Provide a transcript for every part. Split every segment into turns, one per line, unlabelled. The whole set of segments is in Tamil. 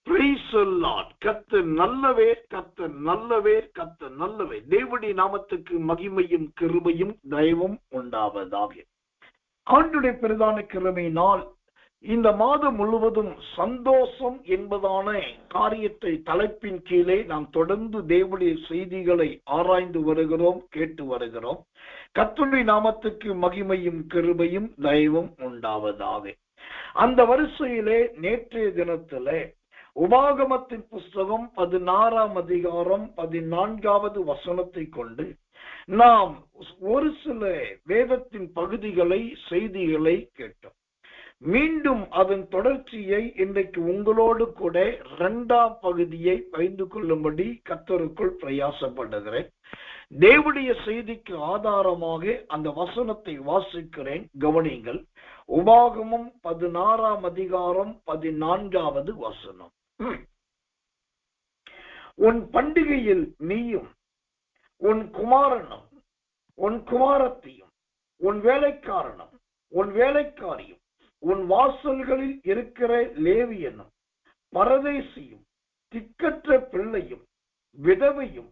Praise the Lord. கர்த்தர் நல்லவர், கர்த்தர் நல்லவர், கர்த்தர் நல்லவர். தேவனுடைய நாமத்துக்கு மகிமையும் கிருபையும் தயவும் உண்டாவதாக. ஆண்டுடைய பிரதான கிருபையினால் இந்த மாதம் முழுவதும் சந்தோஷம் என்பதான காரியத்தை தலைப்பின் கீழே நாம் தொடர்ந்து தேவனுடைய செய்திகளை ஆராய்ந்து வருகிறோம், கேட்டு வருகிறோம். கர்த்தருடைய நாமத்துக்கு மகிமையும் கிருபையும் தயவும் உண்டாவதாக. அந்த வரிசையிலே நேற்றைய தினத்திலே உபாகமத்தின் புஸ்தகம் 16ஆம் அதிகாரம் 14வது வசனத்தை கொண்டு நாம் ஒரு சில வேதத்தின் பகுதிகளை, செய்திகளை கேட்டோம். மீண்டும் அதன் தொடர்ச்சியை இன்றைக்கு உங்களோடு கூட 2ஆம் பகுதியை பகிர்ந்து கொள்ளும்படி கர்த்தருக்குள் பிரயாசப்படுகிறேன். தேவனுடைய செய்திக்கு ஆதாரமாக அந்த வசனத்தை வாசிக்கிறேன், கவனிங்கள். உபாகமம் 16ஆம் அதிகாரம் 14வது வசனம். உன் பண்டிகையில் நீயும் உன் குமாரனும் உன் குமாரத்தியும் உன் வேலைக்காரனும் உன் வேலைக்காரியும் உன் வாசல்களில் இருக்கிற லேவியனும் பரதேசியும் திக்கற்ற பிள்ளையும் விதவையும்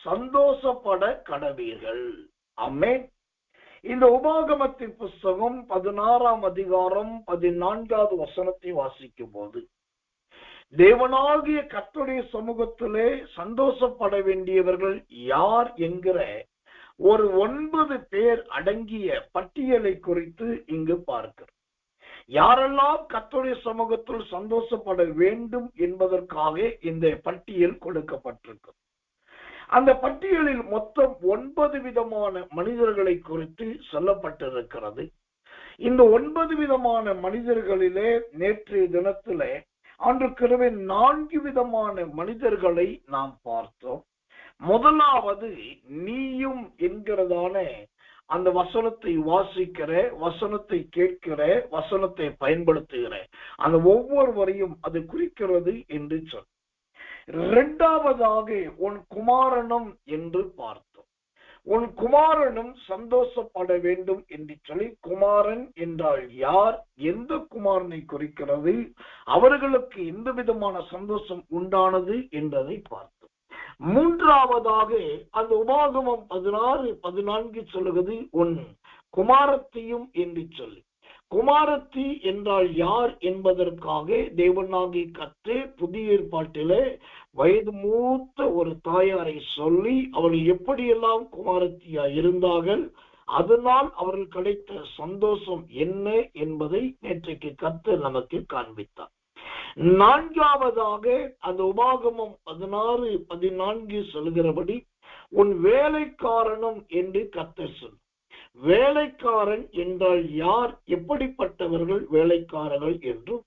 சந்தோஷப்பட கடவீர்கள். ஆமென். இந்த உபாகமத்தின் புஸ்தகம் 16ஆம் அதிகாரம் 14வது வசனத்தை வாசிக்கும் போது தேவனாகிய கர்த்தருடைய சமூகத்திலே சந்தோஷப்பட வேண்டியவர்கள் யார் என்கிற ஒரு 9 பேர் அடங்கிய பட்டியலை குறித்து இங்கு பார்க்கிறோம். யாரெல்லாம் கர்த்தருடைய சமூகத்தில் சந்தோஷப்பட வேண்டும் என்பதற்காக இந்த பட்டியல் கொடுக்கப்பட்டிருக்கு. அந்த பட்டியலில் மொத்தம் 9 விதமான மனிதர்களை குறித்து சொல்லப்பட்டிருக்கிறது. இந்த 9 விதமான மனிதர்களிலே நேற்றைய தினத்திலே ஆண்டு கிருபை 4 விதமான மனிதர்களை நாம் பார்த்தோம். முதலாவது நீயும் என்கிறதான அந்த வசனத்தை வாசிக்கிற, வசனத்தை கேட்கிற, வசனத்தை பயன்படுத்துகிற அந்த ஒவ்வொருவரையும் அது குறிக்கிறது என்று சொல். 2வதாக உன் குமாரனும் என்று பார்த்தோம். உன் குமாரனும் சந்தோஷப்பட வேண்டும் என்று சொல்லி, குமாரன் என்றால் யார், எந்த குமாரனை குறிக்கிறது, அவர்களுக்கு எந்த விதமான சந்தோஷம் உண்டானது என்பதை பார்த்தோம். 3வதாக அந்த உபாகமம் 16:14 சொல்லுகிறது உன் குமாரத்தியும் என்று சொல்லி. குமாரத்தி என்றால் யார் என்பதற்காக தேவனாகிய கர்த்தர் புதிய ஏற்பாட்டிலே வயது மூத்த ஒரு தாயாரை சொல்லி அவர்கள் எப்படியெல்லாம் குமாரத்தியா இருந்தார்கள், அதனால் அவர்கள் கிடைத்த சந்தோஷம் என்ன என்பதை நேற்றைக்கு கர்த்தர் நமக்கு காண்பித்தார். 4வதாக அந்த உபாகமம் 16:14 சொல்கிறபடி உன் வேலைக்காரனும் என்று கர்த்தர் சொல். வேலைக்காரன் என்றால் யார், எப்படிப்பட்டவர்கள் வேலைக்காரர்கள் என்றும்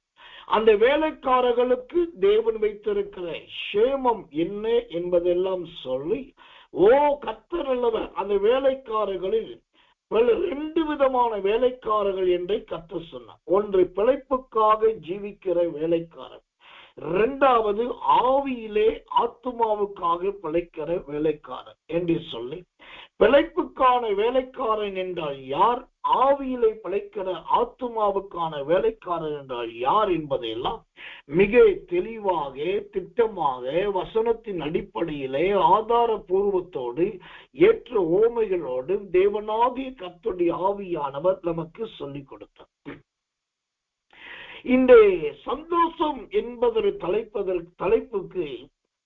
அந்த வேலைக்காரர்களுக்கு தேவன் வைத்திருக்கிற சேமம் என்ன என்பதெல்லாம் சொல்லி, கர்த்தர் அல்லவர் அந்த வேலைக்காரர்களில் 2 விதமான வேலைக்காரர்கள் என்று கர்த்தர் சொன்னார். ஒன்று பிழைப்புக்காக ஜீவிக்கிற வேலைக்காரன், 2வது ஆவியிலே ஆத்துமாவுக்காக பிழைக்கிற வேலைக்காரன் என்று சொல்லி, பிழைப்புக்கான வேலைக்காரன் என்றால் யார், ஆவியிலே பிழைக்கிற ஆத்துமாவுக்கான வேலைக்காரன் என்றால் யார் என்பதையெல்லாம் மிக தெளிவாக, திட்டமாக, வசனத்தின் அடிப்படையிலே ஆதாரபூர்வத்தோடு ஏற்ற ஓமைகளோடு தேவனாகிய கர்த்தருடைய ஆவியானவர் நமக்கு சொல்லிக் கொடுத்தார். இந்த சந்தோஷம் என்பதற்கு தலைப்புக்கு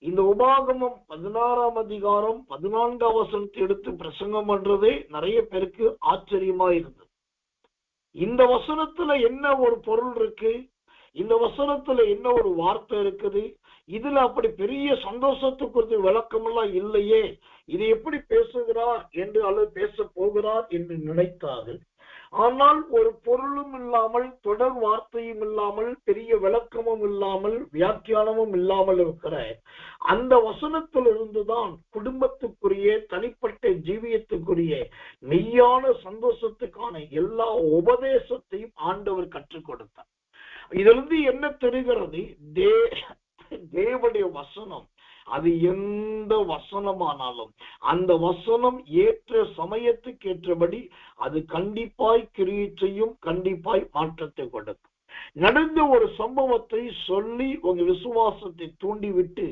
இந்த உபாகமம் 16ஆம் அதிகாரம் 14ஆம் வசனத்தை எடுத்து பிரசங்கம் பண்றதே நிறைய பேருக்கு ஆச்சரியமா இருந்தது. இந்த வசனத்துல என்ன ஒரு பொருள் இருக்கு, இந்த வசனத்துல என்ன ஒரு வார்த்தை இருக்குது, இதுல அப்படி பெரிய சந்தோஷத்தை குறித்து விளக்கம் எல்லாம் இல்லையே, இது எப்படி பேசுகிறார் என்று அல்லது பேச போகிறார் என்று நினைத்தார்கள். ஆனால் ஒரு பொருளும் இல்லாமல், தொடர் வார்த்தையும் இல்லாமல், பெரிய விளக்கமும் இல்லாமல், வியாக்கியானமும் இல்லாமல் இருக்கிற அந்த வசனத்திலிருந்துதான் குடும்பத்துக்குரிய, தனிப்பட்ட ஜீவியத்துக்குரிய மெய்யான சந்தோஷத்துக்கான எல்லா உபதேசத்தையும் ஆண்டவர் கற்றுக் கொடுத்தார். இதிலிருந்து என்ன தெரிகிறது, தேவனுடைய வசனம் அது எந்த வசனமானாலும் அந்த வசனம் ஏற்ற சமயத்துக்கு ஏற்றபடி அது கண்டிப்பாய் கிரியை செய்யும், கண்டிப்பாய் மாற்றத்தை கொடுக்கும். நடந்த ஒரு சம்பவத்தை சொல்லி உங்க விசுவாசத்தை தூண்டிவிட்டு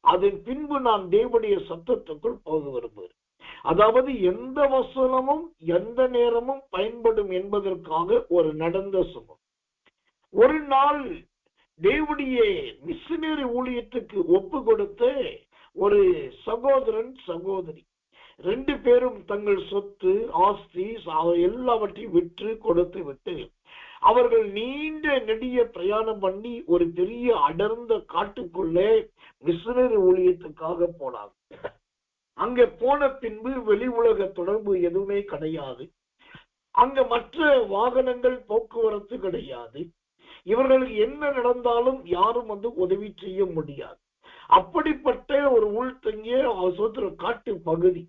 அதன் பின்பு நான் தேவனுடைய சத்தத்துக்குள் போக விரும்புகிறேன். அதாவது எந்த வசனமும் எந்த நேரமும் பயன்படும் என்பதற்காக ஒரு நடந்த சம்பவம். ஒரு நாள் தேவனுடைய மிஷனரி ஊழியத்துக்கு ஒப்பு கொடுத்த ஒரு சகோதரன் சகோதரி 2 பேரும் தங்கள் சொத்து ஆஸ்தி எல்லாவற்றையும் விற்று கொடுத்து விட்டு அவர்கள் நீண்ட நெடிய பிரயாணம் பண்ணி ஒரு பெரிய அடர்ந்த காட்டுக்குள்ளே மிஷனரி ஊழியத்துக்காக போனாங்க. அங்க போன பின்பு வெளி உலக தொடர்பு எதுவுமே கிடையாது. அங்க மற்ற வாகனங்கள் போக்குவரத்து கிடையாது. இவர்களுக்கு என்ன நடந்தாலும் யாரும் உதவி செய்ய முடியாது. அப்படிப்பட்ட ஒரு உள்தங்கிய காட்டு பகுதி.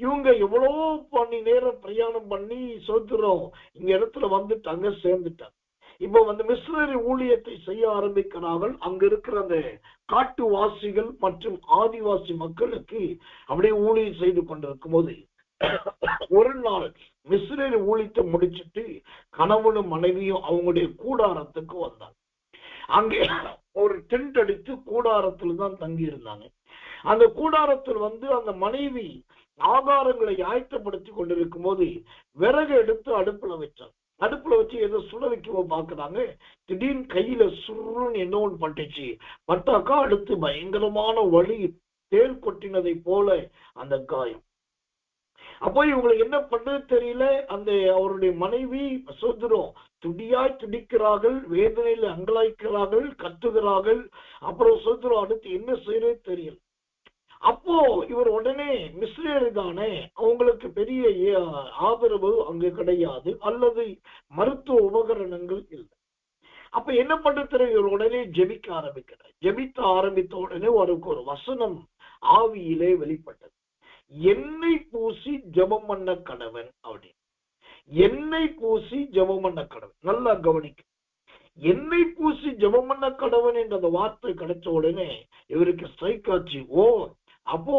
இவங்க எவ்வளவு மணி நேரம் பிரயாணம் பண்ணி சோத்திரம் இங்க இடத்துல வந்துட்டாங்க, சேர்ந்துட்டாங்க. இப்ப மிஷனரி ஊழியத்தை செய்ய ஆரம்பிக்கிறார்கள். அங்க இருக்கிற அந்த காட்டுவாசிகள் மற்றும் ஆதிவாசி மக்களுக்கு அப்படியே ஊழியம் செய்து கொண்டிருக்கும் போது ஒரு நாள் மிஷனரி ஊழியத்தை முடிச்சுட்டு கணவனும் மனைவியும் அவங்களுடைய கூடாரத்துக்கு வந்தாங்க. அங்கே ஒரு டென்ட் அடித்து கூடாரத்தில் தான் தங்கி இருந்தாங்க. அந்த கூடாரத்தில் அந்த மனைவி ஆதாரங்களை ஆயத்தப்படுத்தி கொண்டிருக்கும் போது விறகு எடுத்து அடுப்புல வச்சாங்க. அடுப்புல வச்சு ஏதோ சுட வைக்க பாக்குறாங்க. திடீர்னு கையில சுருன்னு என்ன ஒன்று பட்டுச்சு. பட்டாக்கா அடுத்து பயங்கரமான வலி, தேல் கொட்டினதை போல அந்த காயம். அப்போ இவங்களுக்கு என்ன பண்றது தெரியல. அந்த அவருடைய மனைவி சோதரம் துடியாய் துடிக்கிறார்கள், வேதனையில அங்கலாய்க்கிறார்கள், கத்துகிறார்கள். அப்புறம் சோதரம் அடுத்து என்ன செய்யறது தெரியல. அப்போ இவர் உடனே மிஷனரி தானே, அவங்களுக்கு பெரிய ஆதரவு அங்கு கிடையாது அல்லது மருத்துவ உபகரணங்கள் இல்லை. அப்ப என்ன பண்றது, இவர் உடனே ஜெபிக்க ஆரம்பிக்கிறார். ஜெபித்த ஆரம்பித்த உடனே அவருக்கு ஒரு வசனம் ஆவியிலே வெளிப்பட்டது. எண்ணெய் பூசி ஜெபம் பண்ண கடவன் அப்படின்னு. எண்ணெய் பூசி ஜெபம் பண்ண கடவன். நல்லா கவனிக்க. எண்ணெய் பூசி ஜெபம் பண்ண கடவன் என்ற அந்த வார்த்தை கிடைச்ச உடனே இவருக்கு ஸ்ட்ரைக் ஆச்சு. ஓ, அப்போ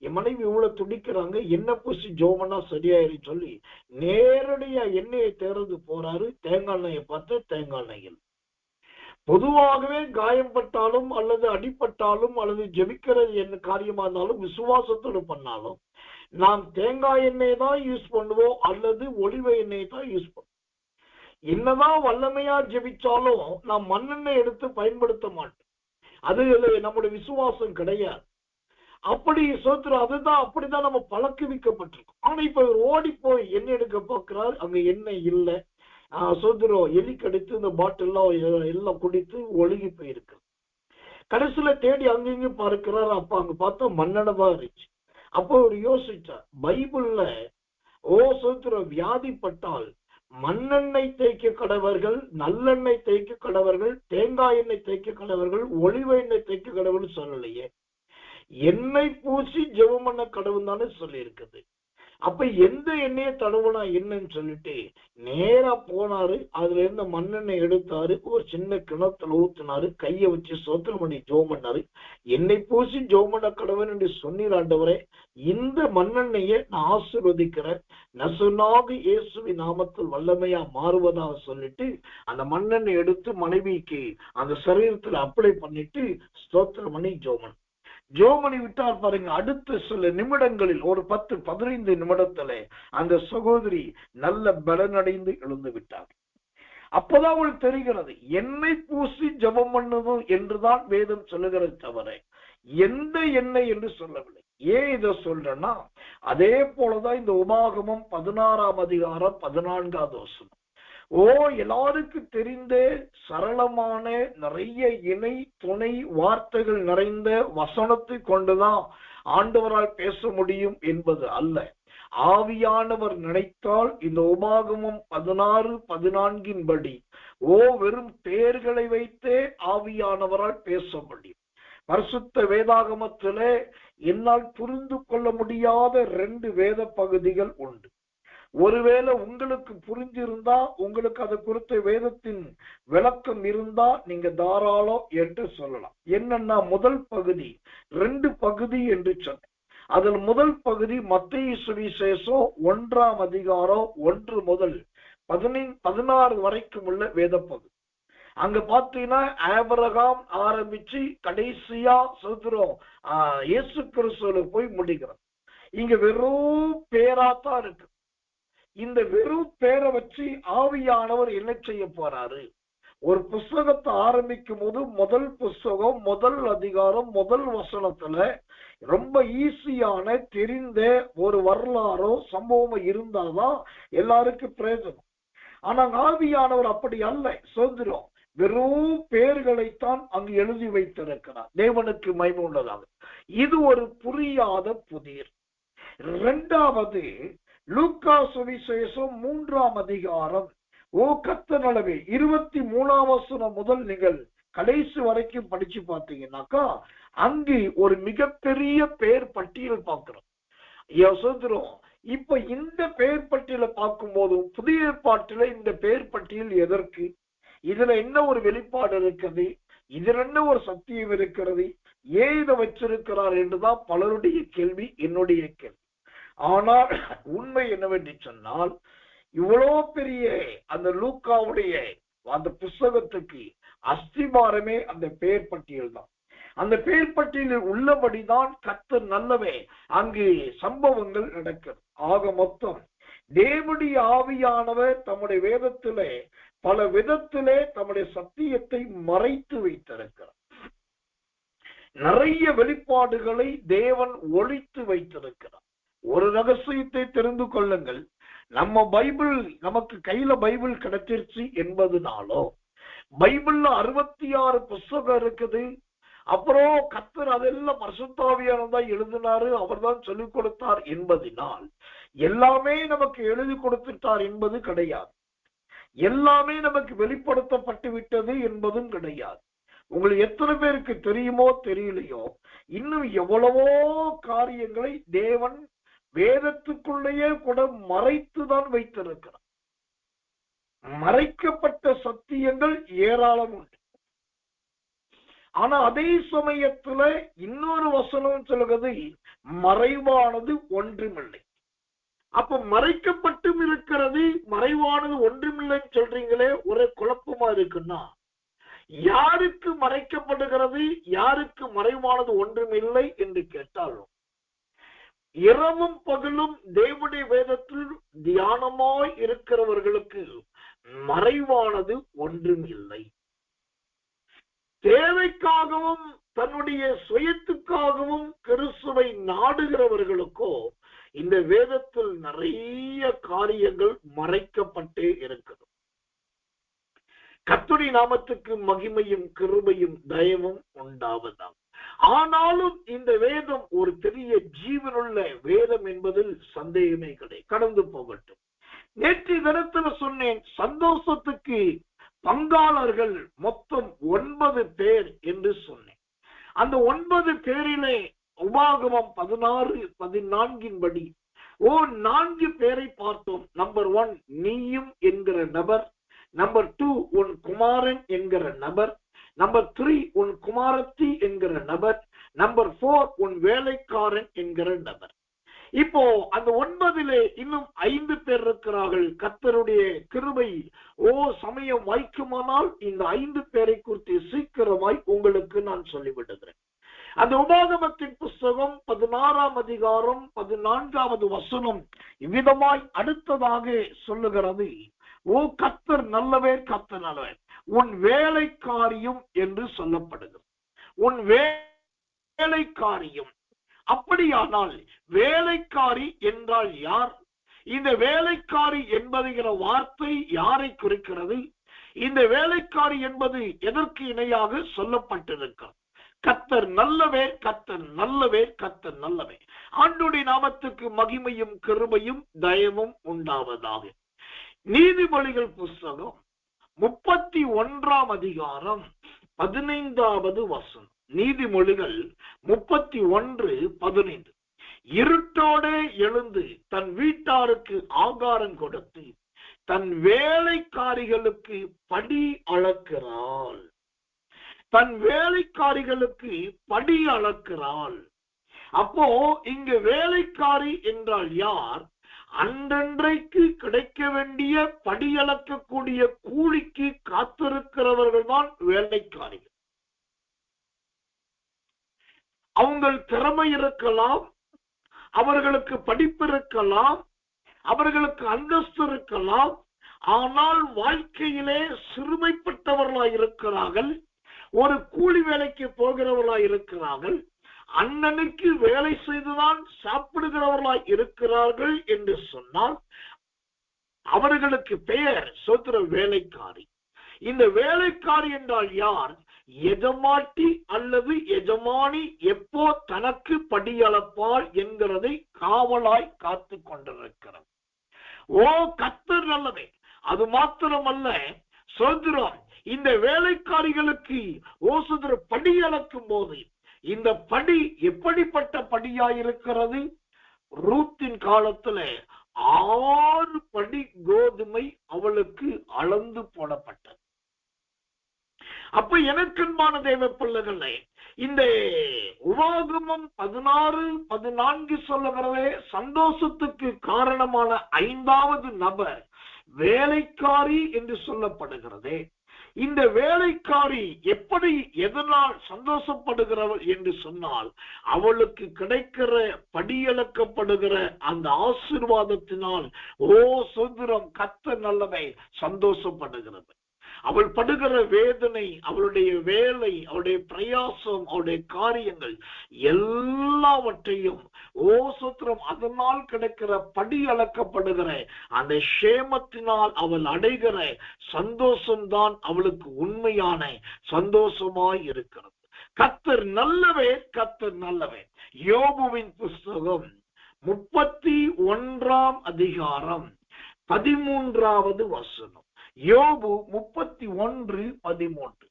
என் மனைவி இவ்வளவு துடிக்கிறாங்க, எண்ணெய் பூசி ஜெபம் பண்ணா சரியாயிரு சொல்லி நேரடியா எண்ணெயை தேர்ந்து போறாரு. தேங்காய் எண்ணெயை பார்த்து தேங்காய் எண்ணெயில் பொதுவாகவே காயம்பட்டாலும் அல்லது அடிப்பட்டாலும் அல்லது ஜெபிக்கிறது என்ன காரியமா இருந்தாலும் விசுவாசத்தோடு பண்ணாலும் நாம் தேங்காய் எண்ணெய் தான் யூஸ் பண்ணுவோம் அல்லது ஒலிவ எண்ணெய் தான் யூஸ் பண்ணுவோம். என்னதான் வல்லமையா ஜெபிச்சாலும் நாம் மண்ணெண்ணெய் எடுத்து பயன்படுத்த மாட்டோம். அது நம்முடைய விசுவாசம் கிடையாது. அப்படி சோத்திரம் அதுதான் அப்படிதான் நம்ம பழக்குவிக்கப்பட்டிருக்கோம். ஆனா இப்ப இவர் ஓடி போய் எண்ணெய் எடுக்க பார்க்கிறார். அங்க எண்ணெய் இல்லை. சோத்திரம் எலி கடித்து இந்த பாட்டில் எல்லாம் குடித்து ஒழுகி போயிருக்கு. கடைசியில தேடி அங்கங்க பார்க்கிறார். அப்ப அங்க பார்த்தா மண்ணெண்ணெய் இருந்துச்சு. அப்போ ஒரு யோசிச்சார், பைபிள்ல சோத்திரம் வியாதிப்பட்டால் மண்ணெண்ணெய் தேய்க்க கடவர்கள், நல்லெண்ணெய் தேய்க்க கடவர்கள், தேங்காய் எண்ணெய் தேய்க்க கடவர்கள், ஒலிவ எண்ணெய் தேய்க்க கடவுள் சொல்லலையே, எண்ணெய் பூசி ஜெபம் பண்ண கடவுள் தானே சொல்லி இருக்குது. அப்ப எந்த எண்ணெயை தடவுனா என்னன்னு சொல்லிட்டு நேரா போனாரு. அதுல இருந்த மண்ணெண்ணெய் எடுத்தாரு, ஒரு சின்ன கிணத்துல ஊத்தினாரு, கைய வச்சு சோத்திரம் பண்ணி ஜெபம் பண்ணாரு. எண்ணெய் பூசி ஜெபம் பண்ண கடவுள் என்று சொன்னீர் ஆண்டவரே, இந்த மண்ணெண்ணெயை நான் ஆசீர்வதிக்கிறேன், நசுனாக இயேசுவின் நாமத்தில் வல்லமையா மாறுவதாக சொல்லிட்டு அந்த மண்ணெண்ணெய் எடுத்து மனைவிக்கு அந்த சரீரத்துல அப்ளை பண்ணிட்டு ஸ்தோத்திரம் பண்ணி ஜோமணி விட்டார் பாருங்க. அடுத்த சில நிமிடங்களில் ஒரு 10-15 நிமிடத்துல அந்த சகோதரி நல்ல பலனடைந்து எழுந்து விட்டார். அப்பதான் அவள் தெரிகிறது எண்ணெய் பூசி ஜெபம் பண்ணுவோம் என்றுதான் வேதம் சொல்லுகிறது தவிர எந்த எண்ணெய் என்று சொல்லவில்லை. ஏன் இதை சொல்றேன்னா, அதே போலதான் இந்த உபாகமம் 16ஆம் அதிகாரம் 14வது வசனம். எல்லாருக்கும் தெரிந்த சரளமான நிறைய இணை துணை வார்த்தைகள் நிறைந்த வசனத்தை கொண்டுதான் ஆண்டவரால் பேச முடியும் என்பது அல்ல. ஆவியானவர் நினைத்தால் இந்த உபாகமம் 16-14 படி வெறும் பெயர்களை வைத்தே ஆவியானவரால் பேச முடியும். பரிசுத்த வேதாகமத்திலே என்னால் புரிந்து கொள்ள முடியாத 2 வேத பகுதிகள் உண்டு. ஒருவேளை உங்களுக்கு புரிஞ்சிருந்தா, உங்களுக்கு அது குறித்த வேதத்தின் விளக்கம் இருந்தா நீங்க தாராளம் என்று சொல்லலாம். என்னன்னா, முதல் பகுதி 2 பகுதி என்று சொன்னேன். அதில் முதல் பகுதி மத்தேயு சுவிசேஷம் 1ஆம் அதிகாரம் 1 முதல் 16 வரைக்கும் உள்ள வேத பகுதி. அங்க பாத்தீங்கன்னா ஆபிரகாம் ஆரம்பிச்சு கடைசியா சோதரம் இயேசு கிறிஸ்துவுல போய் முடிக்கிறோம். இங்க வெறும் பேராத்தான் இருக்கு. இந்த வெறும் பேரை வச்சு ஆவியானவர் என்ன செய்ய போறாரு? ஒரு புஸ்தகத்தை ஆரம்பிக்கும் போது முதல் புஸ்தகம் முதல் அதிகாரம் முதல் வசனத்துல ரொம்ப ஈஸியான தெரிந்த ஒரு வரலாறோ சம்பவமோ இருந்தாதான் எல்லாருக்கும் பிரயோஜனம். ஆனா ஆவியானவர் அப்படி அல்ல. சோதரம் வெறும் பேர்களைத்தான் அங்கு எழுதி வைத்திருக்கிறார். தேவனுக்கு மகிமை உண்டதாக. இது ஒரு புரியாத புதிர். இரண்டாவது லூக்கா சுவிசேஷம் 3ஆம் அதிகாரம் கர்த்தர் 23ஆம் வசனம் முதல் நீங்கள் கடைசி வரைக்கும் படிச்சு பார்த்தீங்கன்னாக்கா அங்கு ஒரு மிகப்பெரிய பேர் பட்டியல் பார்க்கிறோம். சோதரம் இப்ப இந்த பெயர் பட்டியலை பார்க்கும் போதும் புதிய ஏற்பாட்டில இந்த பெயர் பட்டியல் எதற்கு? இதுல என்ன ஒரு வெளிப்பாடு இருக்கிறது? இதுல என்ன ஒரு சத்தியம் இருக்கிறது? ஏன் இதை வச்சிருக்கிறார் என்றுதான் பலருடைய கேள்வி, என்னுடைய கேள்வி. ஆனால் உண்மை என்னவென்று சொன்னால் இவ்வளோ பெரிய அந்த லூக்காவுடைய அந்த புஸ்தகத்துக்கு அஸ்திபாரமே அந்த பெயர் பட்டியல் தான். அந்த பெயர் பட்டியலில் உள்ளபடிதான் கர்த்தர் நல்லவே அங்கு சம்பவங்கள் நடக்கிறது. ஆக மொத்தம் தேவனுடைய ஆவியானவர் தம்முடைய வேதத்திலே பல விதத்திலே தம்முடைய சத்தியத்தை மறைத்து வைத்திருக்கிறார். நிறைய வெளிப்பாடுகளை தேவன் ஒளித்து வைத்திருக்கிறார். ஒரு ரகசியத்தை தெரிந்து கொள்ளுங்கள். நம்ம பைபிள் நமக்கு கையில பைபிள் கிடைச்சிருச்சு என்பதுனாலோ, பைபிள்ல 66 புஸ்தகம் இருக்குது, அப்புறம் கர்த்தர் அதெல்லாம் பரிசுத்த ஆவியானவர் எழுதினாரு, அவர் தான் சொல்லிக் கொடுத்தார் என்பதினால் எல்லாமே நமக்கு எழுதி கொடுத்துட்டார் என்பது கிடையாது. எல்லாமே நமக்கு வெளிப்படுத்தப்பட்டு விட்டது என்பதும் கிடையாது. உங்களுக்கு எத்தனை பேருக்கு தெரியுமோ தெரியலையோ, இன்னும் எவ்வளவோ காரியங்களை தேவன் வேதத்துக்குள்ளேயே கூட மறைத்துதான் வைத்திருக்கிறார். மறைக்கப்பட்ட சத்தியங்கள் ஏராளம் உண்டு. ஆனா அதே சமயத்துல இன்னொரு வசனம் சொல்லுகிறது, மறைவானது ஒன்றுமில்லை. அப்ப மறைக்கப்பட்டும் இருக்கிறது, மறைவானது ஒன்றுமில்லைன்னு சொல்றீங்களே, ஒரே குழப்பமா இருக்குன்னா யாருக்கு மறைக்கப்படுகிறது, யாருக்கு மறைவானது ஒன்றுமில்லை என்று கேட்டாலும் இரவும் பகலும் தேவனுடைய வேதத்தில் தியானமாய் இருக்கிறவர்களுக்கு மறைவானது ஒன்றும் இல்லை. தேவைக்காகவும் தன்னுடைய சுயத்துக்காகவும் கிறிஸ்துவை நாடுகிறவர்களுக்கோ இந்த வேதத்தில் நிறைய காரியங்கள் மறைக்கப்பட்டே இருக்கிறது. கர்த்தருடைய நாமத்துக்கு மகிமையும் கிருபையும் தயவும் உண்டாவதாம். ஆனாலும் இந்த வேதம் ஒரு பெரிய ஜீவனுள்ள வேதம் என்பதில் சந்தேகமே கிடையாது. கடந்து போகட்டும். நேற்று தினத்துல சொன்னேன், சந்தோஷத்துக்கு பங்காளர்கள் மொத்தம் 9 பேர் என்று சொன்னேன். அந்த 9 பேரிலே உபாகமம் 16:14 படி 4 பேரை பார்த்தோம். நம்பர் 1 நீயும் என்கிற நபர், நம்பர் 2 உன் குமாரன் என்கிற நபர், நம்பர் 3 உன் குமாரத்தி என்கிற நபர், நம்பர் 4 உன் வேலைக்காரன் என்கிற நபர். இப்போ அந்த 9 இன்னும் 5 பேர் இருக்கிறார்கள். கர்த்தருடைய கிருபை சமயம் வாய்க்குமானால் இந்த 5 பேரை குறித்து சீக்கிரமாய் உங்களுக்கு நான் சொல்லிவிடுகிறேன். அந்த உபாகமத்தின் புஸ்தகம் 16ஆம் அதிகாரம் 14வது வசனம் இவ்விதமாய் அடுத்ததாக சொல்லுகிறது, கர்த்தர் நல்லவர், கர்த்தர் நல்லவர், உன் வேலைக்காரியும் என்று சொல்லப்படுகிறது. உன் வேலைக்காரியும். அப்படியானால் வேலைக்காரி என்றால் யார்? இந்த வேலைக்காரி என்பதுகிற வார்த்தை யாரை குறிக்கிறது? இந்த வேலைக்காரி என்பது எதற்கு இணையாக சொல்லப்பட்டிருக்கிறது? கர்த்தர் நல்லவே, கர்த்தர் நல்லவே, கர்த்தர் நல்லவே. ஆண்டவருடைய நாமத்துக்கு மகிமையும் கிருபையும் தயவும் உண்டாவதாக. நீதிமொழிகள் புஸ்தகம் 31ஆம் அதிகாரம் 15வது வசனம். நீதிமொழிகள் 31:15. இருட்டோடே எழுந்து தன் வீட்டாருக்கு ஆகாரம் கொடுத்து தன் வேலைக்காரிகளுக்கு படி அளக்கிறாள். தன் வேலைக்காரிகளுக்கு படி அளக்கிறாள். அப்போ இங்கு வேலைக்காரி என்றால் யார்? அன்றன்றைக்கு கிடைக்க வேண்டிய படியளக்கக்கூடிய கூலிக்கு காத்திருக்கிறவர்கள் தான் வேலைக்காரிகள். அவங்கள் திறமை இருக்கலாம், அவர்களுக்கு படிப்பு இருக்கலாம், அவர்களுக்கு அந்தஸ்து இருக்கலாம், ஆனால் வாழ்க்கையிலே சிறுமைப்பட்டவர்களாய் இருக்கிறார்கள், ஒரு கூலி வேலைக்கு போகிறவர்களாய் இருக்கிறார்கள், அண்ணனுக்கு வேலை செய்துதான் சாப்பிடுகிறவர்களாய் இருக்கிறார்கள் என்று சொன்னால் அவர்களுக்கு பெயர் சோத்திர வேலைக்காரி. இந்த வேலைக்காரி என்றால் யார்? எஜமாட்டி அல்லது எஜமானி எப்போ தனக்கு படியளப்பாள் என்கிறதை காவலாய் காத்து கொண்டிருக்கிறது. ஓ கர்த்தர் நல்லவே. அது மாத்திரமல்ல, சோதரம் இந்த வேலைக்காரிகளுக்கு ஓசுதர படி அளக்கும் போது இந்த படி எப்படிப்பட்ட படியாயிருக்கிறது? ரூத்தின் காலத்துல 6 படி கோதுமை அவளுக்கு அளந்து போடப்பட்டது. அப்ப எனக்கன்பான தேவ பிள்ளைகளே, இந்த உபாகமம் 16-14 சொல்லுகிறதே சந்தோஷத்துக்கு காரணமான 5வது நபர் வேலைக்காரி என்று சொல்லப்படுகிறதே. இந்த வேலைக்காரி எப்படி எதனால் சந்தோஷப்படுகிறவள் என்று சொன்னால் அவளுக்கு கிடைக்கிற படியளக்கப்படுகிற அந்த ஆசீர்வாதத்தினால் ஓ சுதந்திரம் கர்த்தர் நல்லவை சந்தோஷப்படுகிறது. அவள் படுகிற வேதனை, அவளுடைய வேலை, அவளுடைய பிரயாசம், அவளுடைய காரியங்கள் எல்லாவற்றையும் ஓ சுத்திரம் அதனால் கிடைக்கிற படி அளக்கப்படுகிற அந்த சேமத்தினால் அவள் அடைகிற சந்தோஷம்தான் அவளுக்கு உண்மையான சந்தோஷமாய் இருக்கிறது. கர்த்தர் நல்லவே, கர்த்தர் நல்லவே. யோபுவின் புஸ்தகம் 31ஆம் அதிகாரம் 13வது வசனம். யோபு 31:13.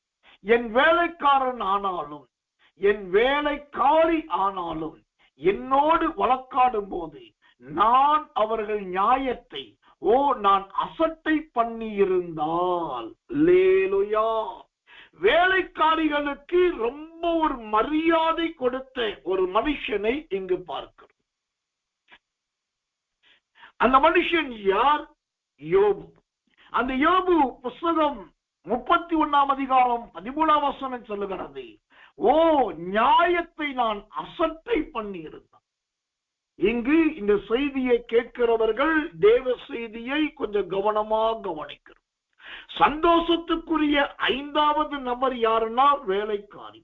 என் வேலைக்காரன் ஆனாலும் என் வேலைக்காரி ஆனாலும் என்னோடு வழக்காடும் போது நான் அவர்கள் நியாயத்தை நான் அசட்டை பண்ணி இருந்தால். லேலுயா. வேலைக்காரிகளுக்கு ரொம்ப ஒரு மரியாதை கொடுத்த ஒரு மனுஷனை இங்கு பார்க்கிறோம். அந்த மனுஷன் யார்? யோபு. அந்த யோபு புஸ்தகம் 31ஆம் அதிகாரம் 13ஆம் வசனம் சொல்லுகிறது, ஓ நியாயத்தை நான் அசட்டை பண்ணி இருந்தான். இங்கு இந்த செய்தியை கேட்கிறவர்கள் தேவ செய்தியை கொஞ்சம் கவனமாக கவனிக்கிறோம். சந்தோஷத்துக்குரிய 5வது நபர் யாருன்னா வேலைக்காரி.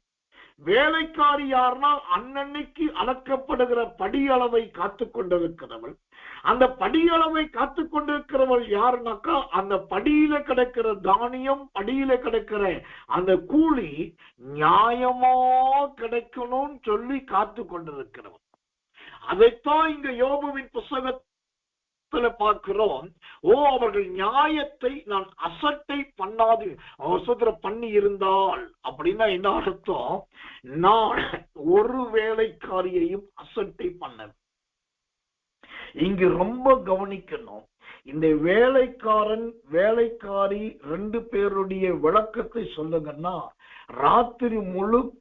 வேலைக்காரி யாருன்னா அன்னன்னைக்கு அளக்கப்படுகிற படியளவை காத்து கொண்டிருக்கிறவள். அந்த படியளவை காத்து கொண்டிருக்கிறவள் யாருனாக்கா அந்த படியில கிடைக்கிற தானியம், படியில கிடைக்கிற அந்த கூலி நியாயமா கிடைக்கணும்னு சொல்லி காத்து கொண்டிருக்கிறவள். அதைத்தான் இங்க யோபுவின் புஸ்தகத்துல பார்க்கிறோம். அவர்கள் நியாயத்தை நான் அசட்டை பண்ணாது பண்ணி இருந்தால் அப்படின்னா என்ன அர்த்தம்? நான் ஒரு வேலைக்காரியையும் அசட்டை பண்ண. இங்கு ரொம்ப கவனிக்கணும். இந்த வேலைக்காரன் வேலைக்காரி 2 பேருடைய விளக்கத்தை சொல்லுங்கன்னா ராத்திரி முழுக்க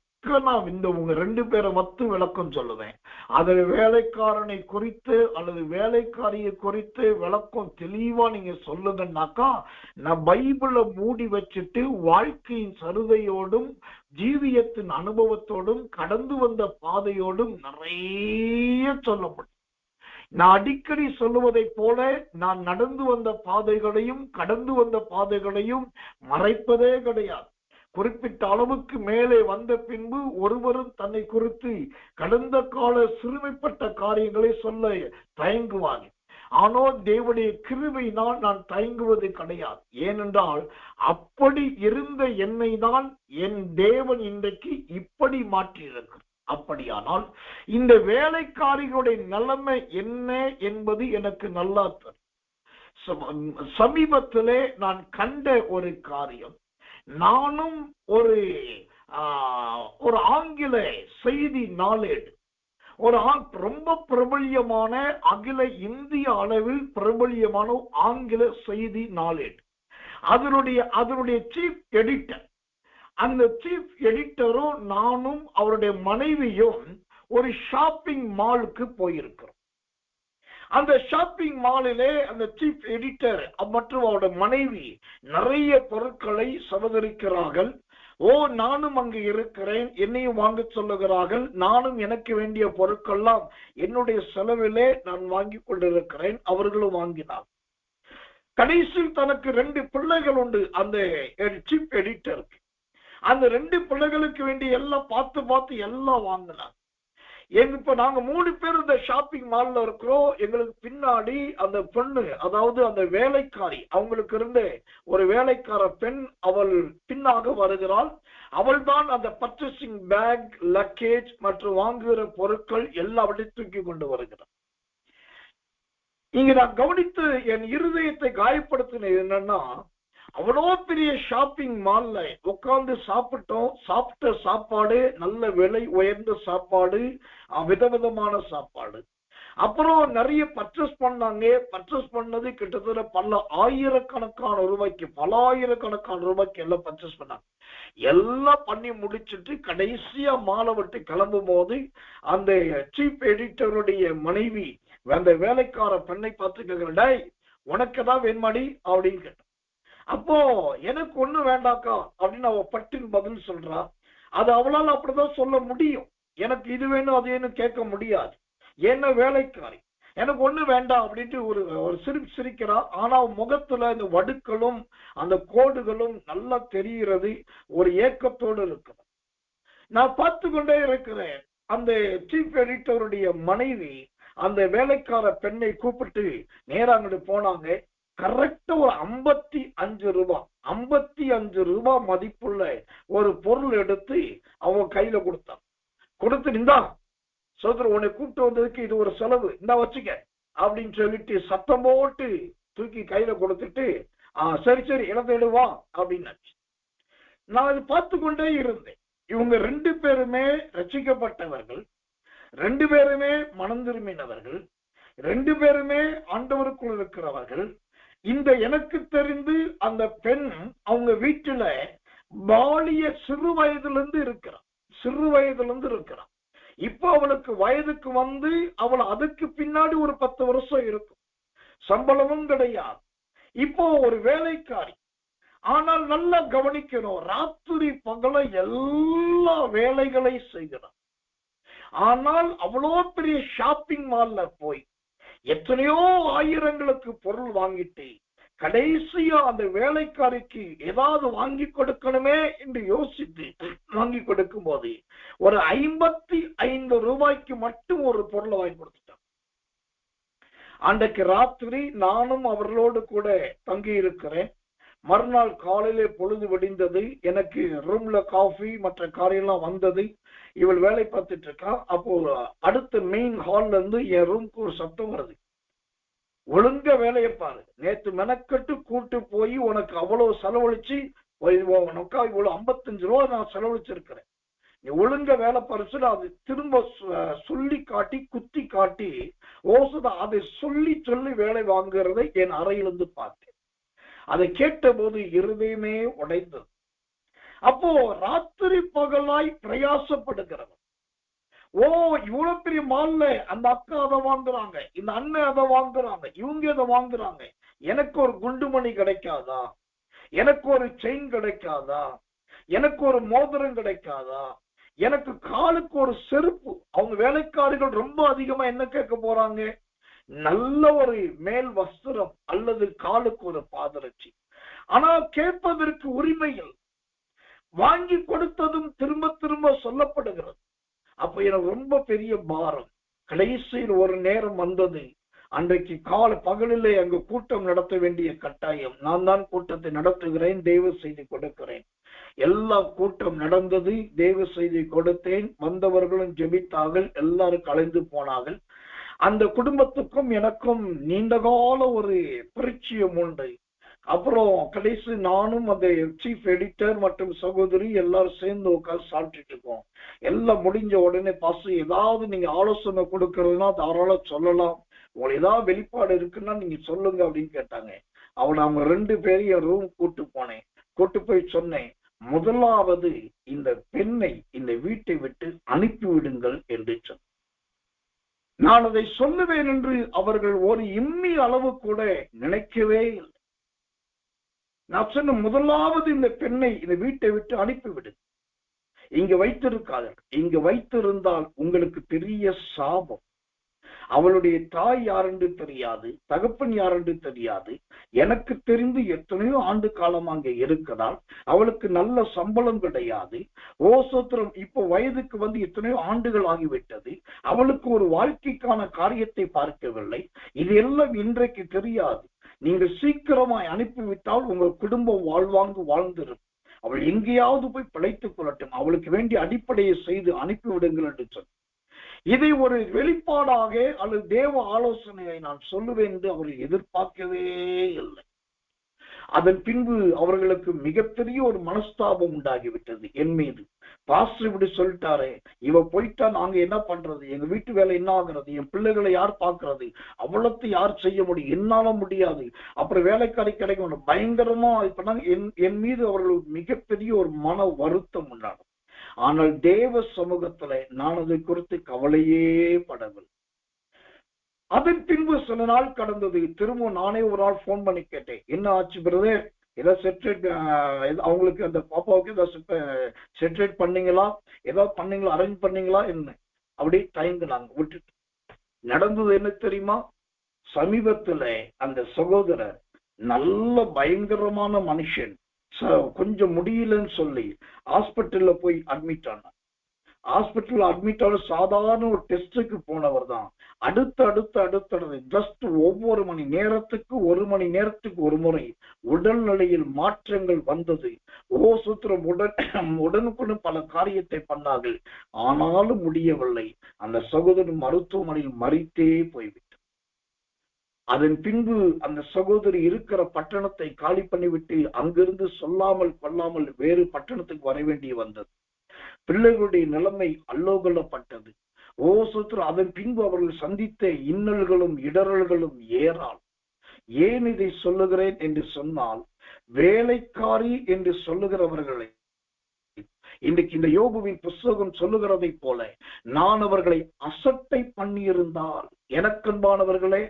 நான் இந்த உங்க 2 பேரை மத்து விளக்கம் சொல்லுவேன். அதில் வேலைக்காரனை குறித்து அல்லது வேலைக்காரியை குறித்து விளக்கம் தெளிவா நீங்க சொல்லுங்கன்னாக்கா நான் பைபிளை மூடி வச்சுட்டு வாழ்க்கையின் சருதையோடும் ஜீவியத்தின் அனுபவத்தோடும் கடந்து வந்த பாதையோடும் நிறைய சொல்லப்படும். நான் அடிக்கடி சொல்லுவதை போல நான் நடந்து வந்த பாதைகளையும் கடந்து வந்த பாதைகளையும் மறைப்பதே கிடையாது. குறிப்பிட்ட அளவுக்கு மேலே வந்த பின்பு ஒருவரும் தன்னை குறித்து கடந்த கால சிறுமைப்பட்ட காரியங்களை சொல்ல தயங்குவாங்க. ஆனால் தேவனுடைய கிருபையினால் நான் தயங்குவது கிடையாது. ஏனென்றால் அப்படி இருந்த என்னை தான் என் தேவன் இன்றைக்கு இப்படி மாற்றியிருக்கிறார். அப்படியானால் இந்த வேலைக்காரிகளுடைய நிலைமை என்ன என்பது எனக்கு நல்லா தெரியும். சமீபத்திலே நான் கண்ட ஒரு காரியம், நானும் ஒரு ஆங்கில செய்தி நாளேடு, ரொம்ப பிரபல்யமான அகில இந்திய அளவில் பிரபல்யமான ஆங்கில செய்தி நாளேடு, அதனுடைய சீஃப் எடிட்டர், அந்த சீஃப் எடிட்டரும் நானும் அவருடைய மனைவியும் ஒரு ஷாப்பிங் மாலுக்கு போயிருக்கிறோம். அந்த ஷாப்பிங் மாலிலே அந்த சீஃப் எடிட்டர் மற்றும் அவரோட மனைவி நிறைய பொருட்களை சமதரிக்கிறார்கள். நானும் அங்கு இருக்கிறேன், என்னையும் வாங்க சொல்லுகிறார்கள். நானும் எனக்கு வேண்டிய பொருட்கள்லாம் என்னுடைய செலவிலே நான் வாங்கி கொண்டிருக்கிறேன். அவர்களும் வாங்கினார். கடைசியில் தனக்கு 2 பிள்ளைகள் உண்டு அந்த சீஃப் எடிட்டருக்கு. அந்த 2 பிள்ளைகளுக்கு வேண்டிய எல்லாம் பார்த்து எல்லாம் வாங்கினார். இப்ப நாங்க 3 பேர் இந்த ஷாப்பிங் மால்ல இருக்கிறோம். எங்களுக்கு பின்னாடி அந்த பெண்ணு, அதாவது அந்த வேலைக்காரி, அவங்களுக்கு இருந்த ஒரு வேலைக்கார பெண், அவள் பின்னாக வருகிறாள். அவள் தான் அந்த பர்ச்சேசிங் பேக், லக்கேஜ் மற்றும் வாங்குகிற பொருட்கள் எல்லாவற்றையும் தூக்கி கொண்டு வருகிறார். இங்க நான் கவனித்து என் இருதயத்தை காயப்படுத்தினது என்னன்னா, அவ்வளோ பெரிய ஷாப்பிங் மால்ல உட்கார்ந்து சாப்பிட்டோம். சாப்பிட்ட சாப்பாடு நல்ல விலை உயர்ந்த சாப்பாடு, விதவிதமான சாப்பாடு. அப்புறம் நிறைய பர்ச்சேஸ் பண்ணாங்க. பர்ச்சேஸ் பண்ணது கிட்டத்தட்ட பல ஆயிரக்கணக்கான ரூபாய்க்கு எல்லாம் பர்ச்சேஸ் பண்ணாங்க. எல்லாம் பண்ணி முடிச்சுட்டு கடைசியா மாலை விட்டு கிளம்பும் போது அந்த சீஃப் எடிட்டருடைய மனைவி அந்த வேலைக்கார பெண்ணை பார்த்து கேட்கிறேன், உனக்கு தான் வேண்மாடி அப்படின்னு கேட்டேன். அப்போ எனக்கு ஒண்ணு வேண்டாக்கா அப்படின்னு அவ பட்டின் பதில் சொல்றா. அது அவளால் அப்படிதான் சொல்ல முடியும். எனக்கு இது வேணும் அது வேணும் கேட்க முடியாது. என்ன வேலைக்காரி, எனக்கு ஒண்ணு வேண்டாம் அப்படின்ட்டு ஒரு சிரிக்கிறா. ஆனா முகத்துல இந்த வடுக்களும் அந்த கோடுகளும் நல்லா தெரிகிறது. ஒரு ஏக்கத்தோடு இருக்கிறது. நான் பார்த்து கொண்டே இருக்கிறேன். அந்த சீஃப் எடிட்டருடைய மனைவி அந்த வேலைக்கார பெண்ணை கூப்பிட்டு நேரா அங்கிட்டு போனாங்க. கரெக்டா ஒரு 55 ரூபாய் மதிப்புள்ள ஒரு பொருள் எடுத்து அவங்க கையில கொடுத்தான். கொடுத்து, இந்தா சோதரர், உன்னை கூப்பிட்டு வந்ததுக்கு இது ஒரு செலவு, இந்தா வச்சுக்க அப்படின்னு சொல்லிட்டு சத்தம் போட்டு தூக்கி கையில கொடுத்துட்டு, சரி இடத்தை எடுவா அப்படின்னு நான் அது பார்த்து கொண்டே இருந்தேன். இவங்க 2 பேருமே ரட்சிக்கப்பட்டவர்கள், 2 பேருமே மனம் திரும்பினவர்கள், 2 பேருமே ஆண்டவருக்குள் இருக்கிறவர்கள். இந்த எனக்கு தெரிந்து அந்த பெண் அவங்க வீட்டுல பாலிய சிறு வயதிலிருந்து இருக்கிறான். இப்ப அவளுக்கு வயதுக்கு வந்து அவள் அதுக்கு பின்னாடி ஒரு 10 வருஷம் இருக்கும். சம்பளமும் கிடையாது. இப்போ ஒரு வேலைக்காரி. ஆனால் நல்லா கவனிக்கணும், ராத்திரி பகல எல்லா வேலைகளை செய்கிறார். ஆனால் அவ்வளோ பெரிய ஷாப்பிங் மால்ல போய் எத்தனையோ ஆயிரங்களுக்கு பொருள் வாங்கிட்டு கடைசியா அந்த வேலைக்காரிக்கு ஏதாவது வாங்கி கொடுக்கணுமே என்று யோசித்து வாங்கி கொடுக்கும் போது ஒரு 55 ரூபாய்க்கு மட்டும் ஒரு பொருளை வாங்கி கொடுத்துட்டான். அன்றைக்கு ராத்திரி நானும் அவர்களோடு கூட தங்கி இருக்கிறேன். மறுநாள் காலையிலே பொழுது விடிந்தது. எனக்கு ரூம்ல காஃபி மற்ற காரியெல்லாம் வந்தது. இவள் வேலை பார்த்துட்டு இருக்கா. அப்போ அடுத்த மெயின் ஹால்ல இருந்து என் ரூம்க்கு ஒரு சத்தம் வருது. ஒழுங்க வேலையை பாரு, நேற்று மெனக்கட்டு கூட்டு போய் உனக்கு அவ்வளவு செலவழிச்சு உனக்கா இவ்வளவு 55 ரூபா நான் செலவழிச்சிருக்கிறேன், நீ ஒழுங்க வேலை பறிச்சு. அது திரும்ப சொல்லி காட்டி குத்தி காட்டி ஓசுதான் அதை சொல்லி வேலை வாங்குறதை என் அறையிலிருந்து பார்த்தேன். அதை கேட்ட போது இருதயமே உடைந்தது. அப்போ ராத்திரி பகலாய் பிரயாசப்படுகிறவன், இவ்வளவு பெரிய மால்ல அந்த அக்கா அதை வாங்குறாங்க, இந்த அண்ணன் அதை வாங்குறாங்க, இவங்க அதை வாங்குறாங்க, எனக்கு ஒரு குண்டுமணி கிடைக்காதா, எனக்கு ஒரு செயின் கிடைக்காதா, எனக்கு ஒரு மோதிரம் கிடைக்காதா, எனக்கு காலுக்கு ஒரு செருப்பு. அவங்க வேலைக்காரர்கள் ரொம்ப அதிகமா என்ன கேட்க போறாங்க, நல்ல ஒரு மேல் வஸ்திரம் அல்லது காலுக்கு ஒரு பாதரட்சி. ஆனா கேட்பதற்கு உரிமையில் வாங்கி கொடுத்ததும் திரும்ப திரும்ப சொல்லப்படுகிறது. அப்ப எனக்கு ரொம்ப பெரிய பாரம். கடைசியில் ஒரு நேரம் வந்தது. அன்றைக்கு பகலிலே அங்கு கூட்டம் நடத்த வேண்டிய கட்டாயம். நான் தான் கூட்டத்தை நடத்துகிறேன், தெய்வ செய்தி கொடுக்கிறேன். எல்லா கூட்டம் நடந்தது, தெய்வ செய்தி கொடுத்தேன். வந்தவர்களும் ஜெபித்தார்கள், எல்லாரும் கலைந்து போனார்கள். அந்த குடும்பத்துக்கும் எனக்கும் நீண்டகால ஒரு பரிச்சயம் உண்டு. அப்புறம் கடைசி நானும் அந்த சீஃப் எடிட்டர் மற்றும் சகோதரி எல்லாரும் சேர்ந்து உட்காந்து சாப்பிட்டுட்டு இருக்கோம். எல்லாம் முடிஞ்ச உடனே பாஸ்டர், ஏதாவது நீங்க ஆலோசனை கொடுக்கறதுனா தாராளம் சொல்லலாம், உங்களுக்கு ஏதாவது வெளிப்பாடு இருக்குன்னா நீங்க சொல்லுங்க அப்படின்னு கேட்டாங்க. அவங்க 2 பேரையும் ரூம் கூட்டு போய் சொன்னேன், முதலாவது இந்த பெண்ணை இந்த வீட்டை விட்டு அனுப்பிவிடுங்கள் என்று சொன்னேன். நான் அதை சொல்லுவேன் என்று அவர்கள் ஒரு இம்மி அளவு கூட நினைக்கவே இல்லை. நான் சொன்ன முதலாவது இந்த பெண்ணை இந்த வீட்டை விட்டு அனுப்பிவிடு, இங்க வைத்திருக்காதீர்கள். இங்க வைத்திருந்தால் உங்களுக்கு பெரிய சாபம். அவளுடைய தாய் யாரென்று தெரியாது, தகப்பன் யாரென்று தெரியாது. எனக்கு தெரிந்து எத்தனையோ ஆண்டு காலம் அங்கே இருக்கிறாள். அவளுக்கு நல்ல சம்பளம் கிடையாது. ஓசோத்திரம் இப்போ வயதுக்கு வந்து எத்தனையோ ஆண்டுகள் ஆகிவிட்டது. அவளுக்கு ஒரு வாழ்க்கைக்கான காரியத்தை பார்க்கவில்லை. இது எல்லாம் இன்றைக்கு தெரியாது. நீங்கள் சீக்கிரமாய் அனுப்பிவிட்டால் உங்கள் குடும்பம் வாழ்வாங்கு வாழ்ந்திருக்கும். அவள் எங்கேயாவது போய் பிழைத்துக் கொள்ளட்டும், அவளுக்கு வேண்டிய அடிப்படையை செய்து அனுப்பிவிடுங்கள் என்று சொன்ன. இதை ஒரு வெளிப்பாடாக அல்லது தேவ ஆலோசனையை நான் சொல்லுவேன் என்று அவர்கள் எதிர்பார்க்கவே இல்லை. அதன் பின்பு அவர்களுக்கு மிகப்பெரிய ஒரு மனஸ்தாபம் உண்டாகிவிட்டது என் மீது. பாஸ்டர் இப்படி சொல்லிட்டாரே, இவ போயிட்டா நாங்க என்ன பண்றது, எங்க வீட்டு வேலை என்ன ஆகுறது, என் பிள்ளைகளை யார் பார்க்கறது, அவ்வளவு யார் செய்ய முடியும், என்னால முடியாது, அப்புறம் வேலைக்காரி கிடைக்கும், பயங்கரமா இப்ப என் மீது அவர்களுக்கு மிகப்பெரிய ஒரு மன வருத்தம் உண்டாகும். ஆனால் தேவ சமூகத்துல நான் அதை குறித்து கவலையே படவில்லை. அதன் பின்பு சில நாள் கடந்தது. திரும்ப நானே ஒரு நாள் போன் பண்ணி கேட்டேன், என்ன ஆச்சு பிரதர், ஏதாவது செட்ரேட், அவங்களுக்கு அந்த பாப்பாவுக்கு ஏதாவது செட்ரேட் பண்ணீங்களா, ஏதாவது பண்ணீங்களா, அரேஞ்ச் பண்ணீங்களா என்ன? அப்படியே தயங்குனாங்க, விட்டுட்டு. நடந்தது என்ன தெரியுமா? சமீபத்துல அந்த சகோதரர் நல்ல பயங்கரமான மனுஷன், கொஞ்சம் முடியலன்னு சொல்லி ஹாஸ்பிட்டல்ல போய் அட்மிட் ஆனார். ஹாஸ்பிட்டல் அட்மிட் ஆன சாதாரண ஒரு டெஸ்டுக்கு போனவர் தான். அடுத்து ஜஸ்ட் ஒவ்வொரு மணி நேரத்துக்கு ஒரு முறை உடல்நிலையில் மாற்றங்கள் வந்தது. ஓசுத்திரம் உடனுக்குடன் பல காரியத்தை பண்ணார்கள். ஆனாலும் முடியவில்லை. அந்த சகோதரன் மருத்துவமனையில் மரித்தே போய்விட்டார். அதன் பின்பு அந்த சகோதரி இருக்கிற பட்டணத்தை காலி பண்ணிவிட்டு அங்கிருந்து சொல்லாமல் கொள்ளாமல் வேறு பட்டணத்துக்கு வர வேண்டி வந்தது. பிள்ளைகளுடைய நிலைமை அல்லோகலப்பட்டது. ஓசுத்திரம் அதன் பின்பு அவர்கள் சந்தித்த இன்னல்களும் இடரல்களும் ஏறால். ஏன் இதை சொல்லுகிறேன் என்று சொன்னால், வேலைக்காரி என்று சொல்லுகிறவர்களை இன்றைக்கு இந்த யோபுவின் புஸ்தகம் சொல்லுகிறதை போல நான் அவர்களை அசட்டை பண்ணியிருந்தால், எனக்கன்பானவர்களே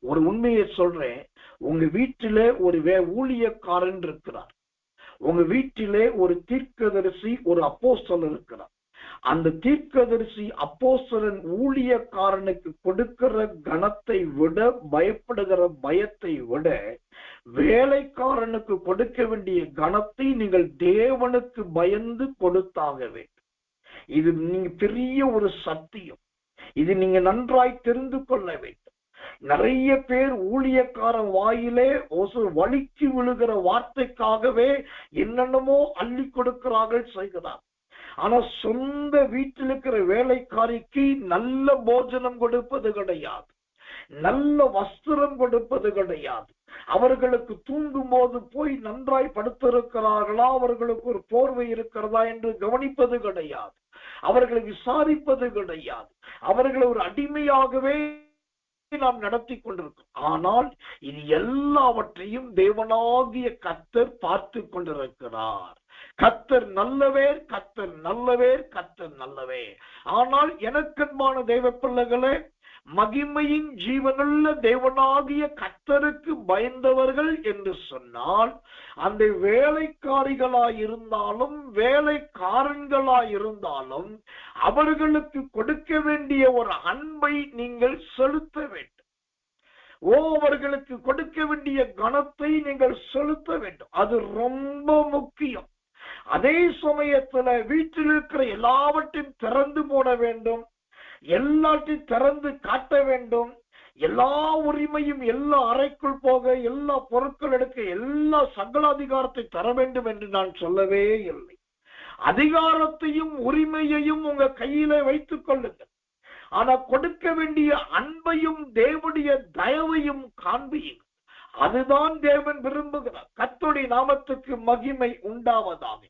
ஒரு உண்மையை சொல்றேன், உங்க வீட்டிலே ஒரு ஊழியக்காரன் இருக்கிறார், உங்க வீட்டிலே ஒரு தீர்க்கதரிசி ஒரு அப்போஸ்தலன் இருக்கிறார். அந்த தீர்க்கதரிசி அப்போஸ்தலன் ஊழியக்காரனுக்கு கொடுக்கிற கனத்தை விட, பயப்படுகிற பயத்தை விட, வேலைக்காரனுக்கு கொடுக்க வேண்டிய கனத்தை நீங்கள் தேவனுக்கு பயந்து கொடுத்தாக வேண்டும். இது நீங்க பெரிய ஒரு சத்தியம். இது நீங்க நன்றாய் தெரிந்து கொள்ள வேண்டும். நிறைய பேர் ஊழியக்காரன் வாயிலே வலிக்கு விழுகிற வார்த்தைக்காகவே என்னென்னமோ அள்ளி கொடுக்கிறார்கள், செய்கிறார். ஆனா சொந்த வீட்டில் இருக்கிற வேலைக்காரிக்கு நல்ல போஜனம் கொடுப்பது கிடையாது, நல்ல வஸ்திரம் கொடுப்பது கிடையாது. அவர்களுக்கு தூங்கும் போது போய் நன்றாய் படுத்திருக்கிறார்களா, அவர்களுக்கு ஒரு போர்வை இருக்கிறதா என்று கவனிப்பது கிடையாது, அவர்களை விசாரிப்பது கிடையாது. அவர்களை ஒரு அடிமையாகவே நாம் நடத்தி கொண்டிருக்கோம். ஆனால் இது எல்லாவற்றையும் தேவனாகிய கர்த்தர் பார்த்து கொண்டிருக்கிறார். கர்த்தர் நல்லவேர், கர்த்தர் நல்லவேர், கர்த்தர் நல்லவேர். ஆனால் எனக்கன்பான தெய்வ பிள்ளைகளே, மகிமையின் ஜீவனுள்ள தேவனாகிய கர்த்தருக்கு பயந்தவர்கள் என்று சொன்னால், அந்த வேலைக்காரிகளாயிருந்தாலும் வேலைக்காரன்களாயிருந்தாலும் அவர்களுக்கு கொடுக்க வேண்டிய ஒரு அன்பை நீங்கள் செலுத்த வேண்டும். அவர்களுக்கு கொடுக்க வேண்டிய கனத்தை நீங்கள் செலுத்த வேண்டும். அது ரொம்ப முக்கியம். அதே சமயத்துல வீட்டில் இருக்கிற எல்லாவற்றையும் திறந்து போட வேண்டும், எல்லாத்தையும் திறந்து காட்ட வேண்டும். எல்லா உரிமையும் எல்லா அறைக்குள் போக, எல்லா பொருட்கள் எடுக்க, எல்லா சகல அதிகாரத்தை தர வேண்டும் என்று நான் சொல்லவே இல்லை. அதிகாரத்தையும் உரிமையையும் உங்க கையில வைத்துக் கொள்ளுங்கள். ஆனா கொடுக்க வேண்டிய அன்பையும் தேவனுடைய தயவையும் காண்பியுங்கள். அதுதான் தேவன் விரும்புகிறார். கர்த்தருடைய நாமத்துக்கு மகிமை உண்டாவதாக.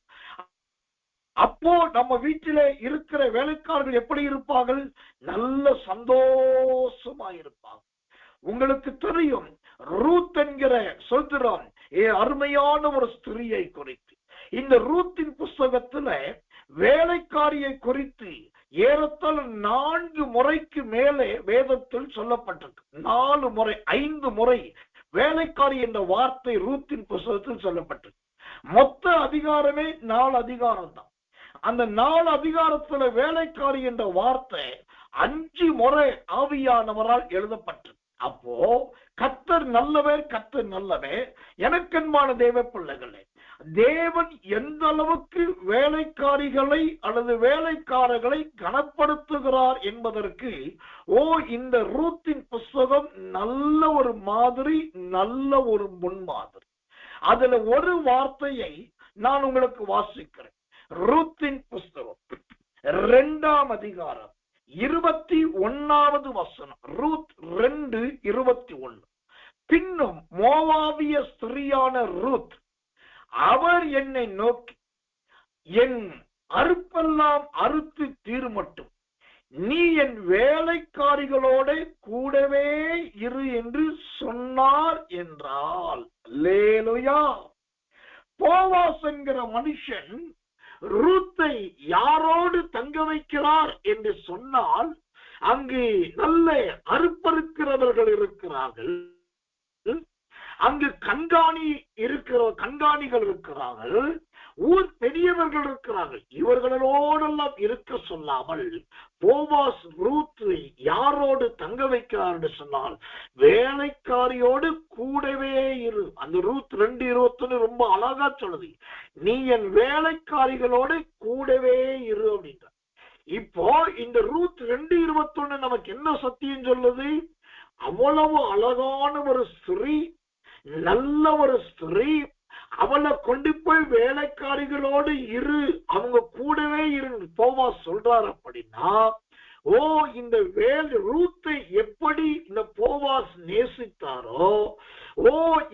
அப்போ நம்ம வீட்டிலே இருக்கிற வேலைக்காரர்கள் எப்படி இருப்பார்கள்? நல்ல சந்தோஷமா இருப்பாங்க. உங்களுக்கு தெரியும், ரூத் என்கிற சொல்கிறான் அருமையான ஒரு ஸ்திரியை குறித்து. இந்த ரூத்தின் புஸ்தகத்துல வேலைக்காரியை குறித்து ஏறத்தாழ 4 முறைக்கு மேலே வேதத்தில் சொல்லப்பட்டிருக்கு. 4 முறை 5 முறை வேலைக்காரி என்ற வார்த்தை ரூத்தின் புஸ்தகத்தில் சொல்லப்பட்டிருக்கு. மொத்த அதிகாரமே 4 அதிகாரம் தான். அந்த 4 அதிகாரத்துல வேலைக்காரி என்ற வார்த்தை 5 முறை ஆவியானவரால் எழுதப்பட்டது. அப்போ கர்த்தர் நல்லவர், கர்த்தர் நல்லவர். எனக்கன்பான தேவ பிள்ளைகளே, தேவன் எந்த அளவுக்கு வேலைக்காரிகளை அல்லது வேலைக்காரர்களை கனப்படுத்துகிறார் என்பதற்கு இந்த ரூத்தின் புஸ்தகம் நல்ல ஒரு மாதிரி, நல்ல ஒரு முன்மாதிரி. அதுல ஒரு வார்த்தையை நான் உங்களுக்கு வாசிக்கிறேன். ரூத்தின் புஸ்தகம் 2ஆம் அதிகாரம் 21வது வசனம். ரூத் 2:21. பின்னும் மோவாபிய ஸ்திரியான ரூத் அவர் என்னை நோக்கி, என் அறுப்பெல்லாம் அறுத்து தீர்மட்டும், நீ என் வேலைக்காரிகளோட கூடவே இரு என்று சொன்னார் என்றால். அல்லேலூயா. போவாஸ் என்கிற மனுஷன் ரூத்தை யாரோடு தங்க வைக்கிறார் என்று சொன்னால், அங்கு நல்ல அறுப்பறுக்கிறவர்கள் இருக்கிறார்கள், அங்கு கண்காணிகள் இருக்கிறார்கள், ஊர் பெரியவர்கள் இருக்கிறார்கள். இவர்களோடெல்லாம் இருக்க சொல்லாமல் போவாஸ் ரூத்தை யாரோடு தங்க வைக்கிறார் என்று சொன்னால், வேலைக்காரியோடு கூடவே இரு. அந்த ரூத் 2:21 ரொம்ப அழகா சொல்லுது, நீ என் வேலைக்காரிகளோடு கூடவே இரு அப்படின்ற. இப்போ இந்த ரூத் 2:21 நமக்கு என்ன சத்தியம் சொல்லுது? அவ்வளவு அழகான ஒரு ஸ்திரீ, நல்ல ஒரு ஸ்திரீ, அவளை கொண்டு போய் வேலைக்காரிகளோடு இரு, அவங்க கூடவே இரு போவாஸ் சொல்றார். அப்படின்னா இந்த ரூத்தை எப்படி இந்த போவாஸ் நேசித்தாரோ,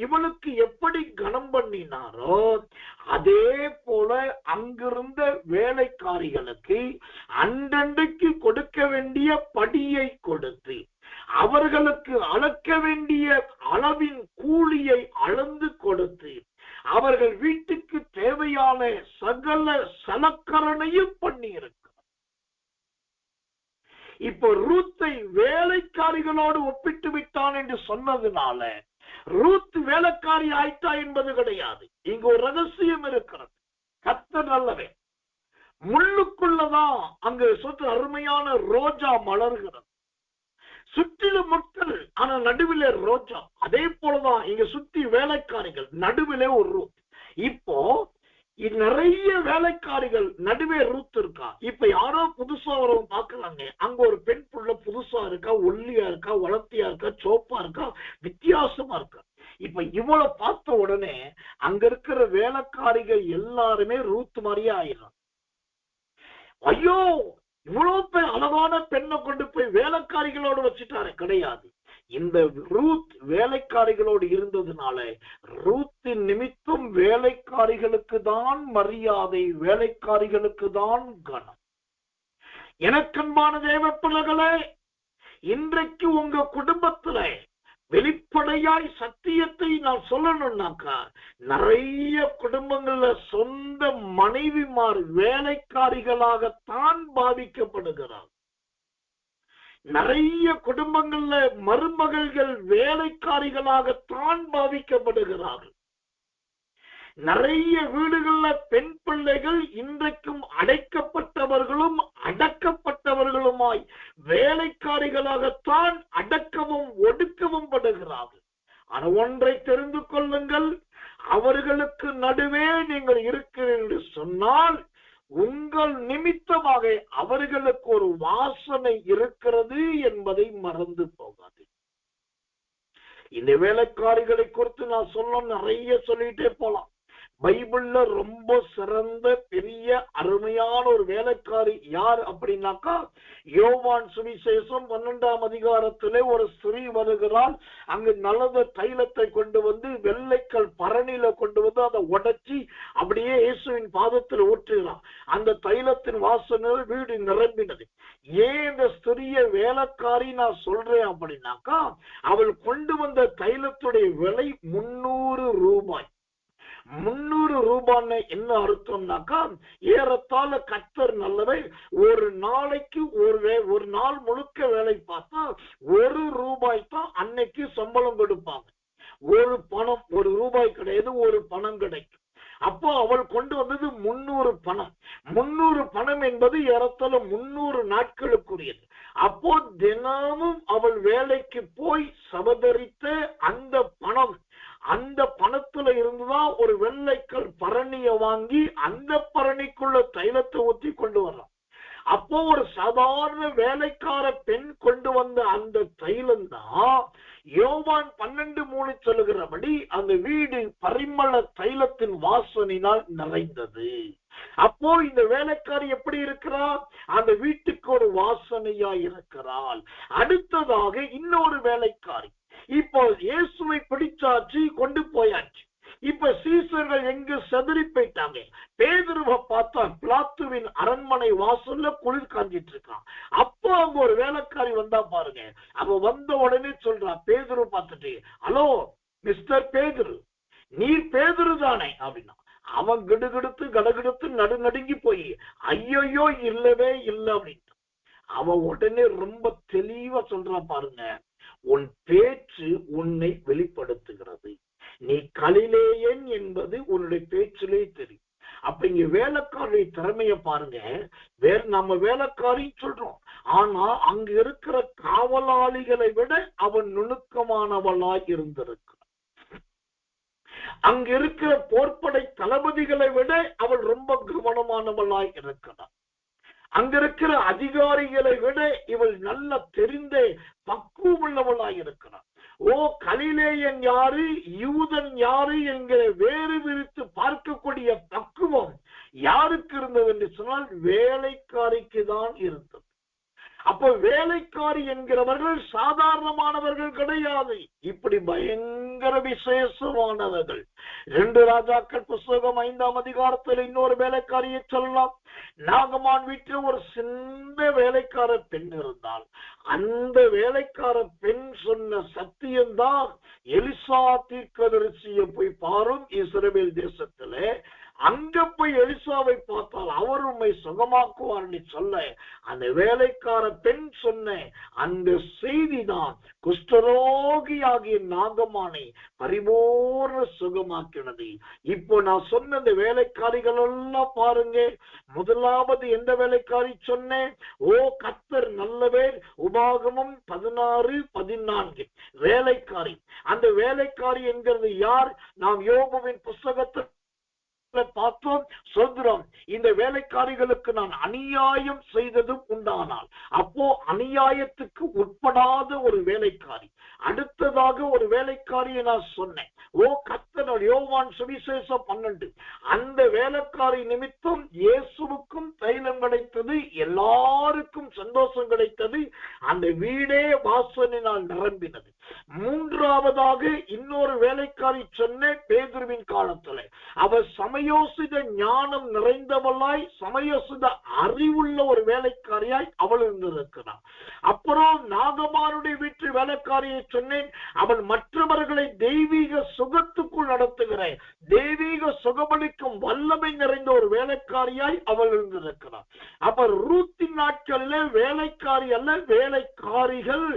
இவனுக்கு எப்படி கனம் பண்ணினாரோ, அதே போல அங்கிருந்த வேலைக்காரிகளுக்கு அன்றன்றைக்கு கொடுக்க வேண்டிய படியை கொடுத்து, அவர்களுக்கு அளக்க வேண்டிய அளவின் கூலியை அளந்து கொடுத்து, அவர்கள் வீட்டுக்கு தேவையான சகல சலக்கரணையும் பண்ணி இருக்கிறார். இப்போ ரூத்தை வேலைக்காரிகளோடு ஒப்பிட்டு விட்டான் என்று சொன்னதுனால ரூத் வேலைக்காரி ஆயிட்டா என்பது கிடையாது. இங்க ஒரு ரகசியம் இருக்கிறது. கர்த்தர் நல்லவன். முள்ளுக்குள்ளதான் அங்கு சுற்று அருமையான ரோஜா மலர்கிறது. சுற்றிலும் மக்கள், ஆனா நடுவிலே ரோஜா. அதே போலதான் இங்க சுத்தி வேலைக்காரிகள், நடுவிலே ஒரு ரூத். இப்போ நிறைய வேலைக்காரிகள் நடுவே ரூத் இருக்கா. இப்ப யாரோ புதுசா வரவங்க பாக்குறாங்க, அங்க ஒரு பெண் புள்ள புதுசா இருக்கா, ஒல்லியா இருக்கா, வளர்த்தியா இருக்கா, சோப்பா இருக்கா, வித்தியாசமா இருக்கா. இப்ப இவளை பார்த்த உடனே அங்க இருக்கிற வேலைக்காரிகள் எல்லாருமே ரூத் மாதிரியே ஆயிடும். ஐயோ, இவ்வளவு அழகான பெண்ணை கொண்டு போய் வேலைக்காரிகளோடு வச்சுட்டாரு. கிடையாது. இந்த ரூத் வேலைக்காரிகளோடு இருந்ததுனால ரூத்தின் நிமித்தம் வேலைக்காரிகளுக்கு தான் மரியாதை, வேலைக்காரிகளுக்கு தான் கனம். எனக்கன்பான தேவ பிள்ளைகளே, இன்றைக்கு உங்க குடும்பத்துல வெளிப்படையாய் சத்தியத்தை நான் சொல்லணும்னாக்கா, நிறைய குடும்பங்கள்ல சொந்த மனைவிமார் வேலைக்காரிகளாகத்தான் பாவிக்கப்படுகிறார். நிறைய குடும்பங்கள்ல மருமகள்கள் வேலைக்காரிகளாகத்தான் பாவிக்கப்படுகிறார்கள். நிறைய வீடுகள்ல பெண் பிள்ளைகள் இன்றைக்கும் அடைக்கப்பட்டவர்களும் அடக்கப்பட்டவர்களுமாய் வேலைக்காரிகளாகத்தான் அடக்கவும் ஒடுக்கவும் படுகிறார்கள். ஆனா ஒன்றை தெரிந்து கொள்ளுங்கள், அவர்களுக்கு நடுவே நீங்கள் இருக்கிறீர்கள் என்று சொன்னால் உங்கள் நிமித்தமாக அவர்களுக்கு ஒரு வாசனை இருக்கிறது என்பதை மறந்து போகாது. இந்த வேலைக்காரிகளை குறித்து நான் நிறைய சொல்லிட்டே போலாம். பைபிள்ல ரொம்ப சிறந்த பெரிய அருமையான ஒரு வேலைக்காரி யார் அப்படின்னாக்கா, யோவான் சுவிசேஷம் 12ஆம் அதிகாரத்திலே ஒரு ஸ்திரீ வருகிறாள். அங்கு நல்ல தைலத்தை கொண்டு வந்து வெள்ளைக்கல் பரணியில கொண்டு வந்து அதை உடைச்சி அப்படியே இயேசுவின் பாதத்தில் ஊற்றுகிறான். அந்த தைலத்தின் வாசனை வீடு நிரம்பினது. ஏன் இந்த ஸ்திரிய வேலைக்காரி நான் சொல்றேன் அப்படின்னாக்கா, அவள் கொண்டு வந்த தைலத்துடைய விலை 300 ரூபாய். 300 ரூபான்னு என்ன அர்த்தம்னாக்கா, ஏறத்தாழ கர்த்தர் நல்லவர், ஒரு நாளைக்கு ஒரு நாள் முழுக்க வேலை பார்த்தா 1 ரூபாய் தான் அன்னைக்கு சம்பளம் கொடுப்பாங்க. ஒரு பணம், 1 ரூபாய் கிடையாது, ஒரு பணம் கிடைக்கும். அப்போ அவள் கொண்டு வந்தது 300 பணம். 300 பணம் என்பது ஏறத்தாழ 300 நாட்களுக்குரியது. அப்போ தினமும் அவள் வேலைக்கு போய் சபதரித்த அந்த பணம், அந்த பணத்துல இருந்துதான் ஒரு வெள்ளைக்கல் பரணிய வாங்கி அந்த பரணிக்குள்ள தைலத்தை ஊற்றி கொண்டு வர்றான். அப்போ ஒரு சாதாரண வேலைக்கார பெண் கொண்டு வந்த அந்த தைலம் தான் யோவான் 12:3 சொல்லுகிறபடி அந்த வீடு பரிமள தைலத்தின் வாசனையினால் நிறைந்தது. அப்போ இந்த வேலைக்காரி எப்படி இருக்கிறாள்? அந்த வீட்டுக்கு ஒரு வாசனையா இருக்கிறாள். அடுத்ததாக இன்னொரு வேலைக்காரி, இப்போ இயேசுவை பிடிச்சாச்சு, கொண்டு போயாச்சு. இப்ப சீசர்கள் எங்கு செதறி போயிட்டாங்க. பேதுருவை பார்த்தா பிலாத்துவின் அரண்மனை வாசல்ல குளிர் காஞ்சிட்டு இருக்கான். அப்போ அங்க ஒரு வேலைக்காரி வந்தா பாருங்க. அவ வந்த உடனே சொல்றா, பேதுரு பார்த்துட்டு, ஹலோ மிஸ்டர் பேதுரு, நீர் பேதுரு தானே அப்படின்னா. அவன் கிடுகிடுத்து கடகிடுத்து நடுநடுங்கி போய், ஐயோ இல்லவே இல்லை அப்படின்னு. அவன் உடனே ரொம்ப தெளிவா சொல்றா பாருங்க, உன் பேச்சு உன்னை வெளிப்படுத்துகிறது, நீ கலிலேயன் என்பது உன்னுடைய பேச்சிலே தெரியும். அப்ப இங்க வேலைக்காரி திறமைய பாருங்க. நம்ம வேலைக்காரி சொல்றோம், ஆனா அங்க இருக்கிற காவலாளிகளை விட அவன் நுணுக்கமானவளாய் இருந்திருக்கிறான். அங்க இருக்கிற போர்ப்படை தளபதிகளை விட அவள் ரொம்ப கவனமானவளாய் இருக்கிறாள். அங்க இருக்கிற அதிகாரிகளை விட இவள் நல்ல தெரிந்த பக்குவமுள்ளவளாய் இருக்கிறாள். ஓ, கலிலேயன் யாரு, யூதன் யாரு என்கிற வேறு விரித்து பார்க்கக்கூடிய பக்குவம் யாருக்கு இருந்தது என்று சொன்னால் வேலைக்காரிக்கு தான் இருந்தது. அப்ப வேலைக்காரி என்கிறவர்கள் சாதாரணமானவர்கள் கிடையாது, இப்படி பயங்கர விசேஷமானவர்கள். 2 ராஜாக்கள் புஸ்தகம் 5ஆம் அதிகாரத்தில் இன்னொரு வேலைக்காரியை சொல்லலாம். நாகமான் வீட்டில் ஒரு சின்ன வேலைக்கார பெண் இருந்தால் அந்த வேலைக்கார பெண் சொன்ன சத்தியம்தான், எலிசா தீர்க்கதரிசியை போய் பாரும் இஸ்ரவேல் தேசத்திலே, அங்க போய் எலிசாவை பார்த்தால் அவர் உண்மை சுகமாக்குவார்னு சொல்ல அந்த வேலைக்கார பெண் சொன்ன அந்த செய்தி தான் குஷ்டரோகியாகிய நாகமானை பரிபூர்ண சுகமாக்கினது. இப்போ நான் சொன்ன இந்த வேலைக்காரிகள் எல்லாம் பாருங்க. முதலாவது எந்த வேலைக்காரி சொன்னேன்? ஓ கர்த்தர் நல்லவர், உபாகமம் 16:14 வேலைக்காரி. அந்த வேலைக்காரி என்கிறது யார்? நாம் யோபுவின் புஸ்தகத்தில் பார்த்தோம், சொல்கிறோம், இந்த வேலைக்காரிகளுக்கு நான் அநியாயம் செய்ததும் உண்டானால். அப்போ அநியாயத்துக்கு உட்படாத ஒரு வேலைக்காரி. அடுத்ததாக ஒரு வேலைக்காரியை நான் சொன்னேன். ஓ கர்த்தர், யோவான் சுவிசேஷம் 12 அந்த வேலைக்காரி நிமித்தம் இயேசுவுக்கும் தைலம் கிடைத்தது, எல்லாருக்கும் சந்தோஷம் கிடைத்தது, அந்த வீடே வாசனையினால் நிரம்பினது. மூன்றாவதாக இன்னொரு வேலைக்காரி சொன்ன பேதுருவின் காலத்துல அவர் சமயோசித ஞானம் நிறைந்தவளாய், சமயோசித அறிவுள்ள ஒரு வேலைக்காரியாய் அவள் இருந்திருக்கிறார். அப்புறம் நாகமானுடைய வீட்டு வேலைக்காரியை சொன்னேன், அவள் மற்றவர்களை தெய்வீக சுகத்துக்குள் நடத்துகிற, தெய்வீக சுகமளிக்கும் வல்லமை நிறைந்த ஒரு வேலைக்காரியாய் அவள் இருந்திருக்கிறார். அப்ப ரூத்தின் நாட்களில் வேலைக்காரி அல்ல, வேலைக்காரிகள்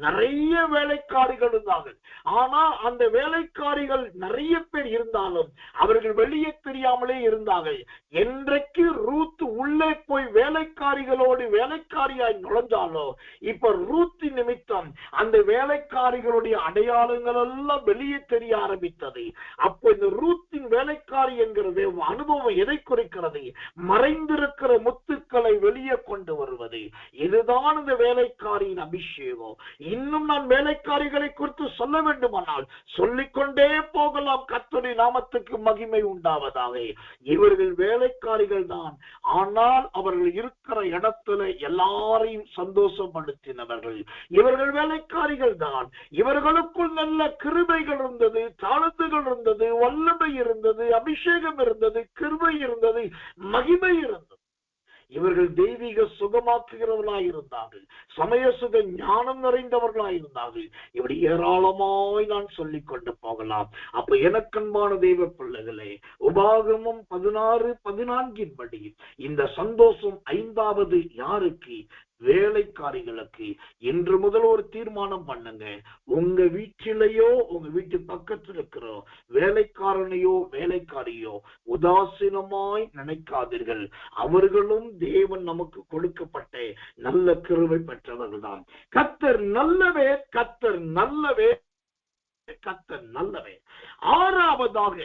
நிறைய வேலைக்காரிகள் இருந்தார்கள். ஆனா அந்த வேலைக்காரிகள் நிறைய பேர் இருந்தாலும் அவர்கள் வெளியே தெரியாமலே இருந்தார்கள். என்றைக்கு ரூத் உள்ளே போய் வேலைக்காரிகளோடு வேலைக்காரியாய் நுழைஞ்சாலோ, இப்ப ரூத் நிமித்தம் அந்த வேலைக்காரிகளுடைய அடையாளங்கள் எல்லாம் வெளியே தெரிய ஆரம்பித்தது. அப்போ இந்த ரூத்தின் வேலைக்காரி என்கிறது அனுபவம் எதை குறிக்கிறது? மறைந்திருக்கிற முத்துக்களை வெளியே கொண்டு வருவது. இதுதான் இந்த வேலைக்காரியின் அபிஷேகம். இன்னும் நான் வேலைக்காரிகளை குறித்து சொல்ல வேண்டுமானால் சொல்லிக்கொண்டே போகலாம். கர்த்தருடைய நாமத்துக்கு மகிமை உண்டாவதாக. இவர்கள் வேலைக்காரிகள் தான், ஆனால் அவர்கள் இருக்கிற இடத்துல எல்லாரையும் சந்தோஷப்படுத்தினவர்கள். இவர்கள் வேலைக்காரிகள் தான். இவர்களுக்குள் நல்ல கிருபைகள் இருந்தது, தாளத்துகள் இருந்தது, வல்லமை இருந்தது, அபிஷேகம் இருந்தது, கிருபை இருந்தது, மகிமை இருந்தது. இவர்கள் தெய்வீக சுகமாக்குகிறவர்களாய் இருந்தார்கள், சமய சுக ஞானம் நிறைந்தவர்களாய் இருந்தார்கள். இப்படி ஏராளமாய் நான் சொல்லிக் கொண்டு போகலாம். அப்ப எனக்கன்பான தெய்வ பிள்ளைகளே, உபாகமம் 16:14 படி இந்த சந்தோஷம் 5வது யாருக்கு? வேலைக்காரிகளுக்கு. இன்று முதல் ஒரு தீர்மானம் பண்ணுங்க. உங்க வீட்டிலேயோ உங்க வீட்டு பக்கத்தில் இருக்கிற வேலைக்காரனையோ வேலைக்காரியோ உதாசீனமாய் நினைக்காதீர்கள். அவர்களும் தேவன் நமக்கு கொடுக்கப்பட்ட நல்ல கிருபை பெற்றவர்கள் தான். கர்த்தர் நல்லவே, கர்த்தர் நல்லவே, கர்த்தர் நல்லவே. 6வதாக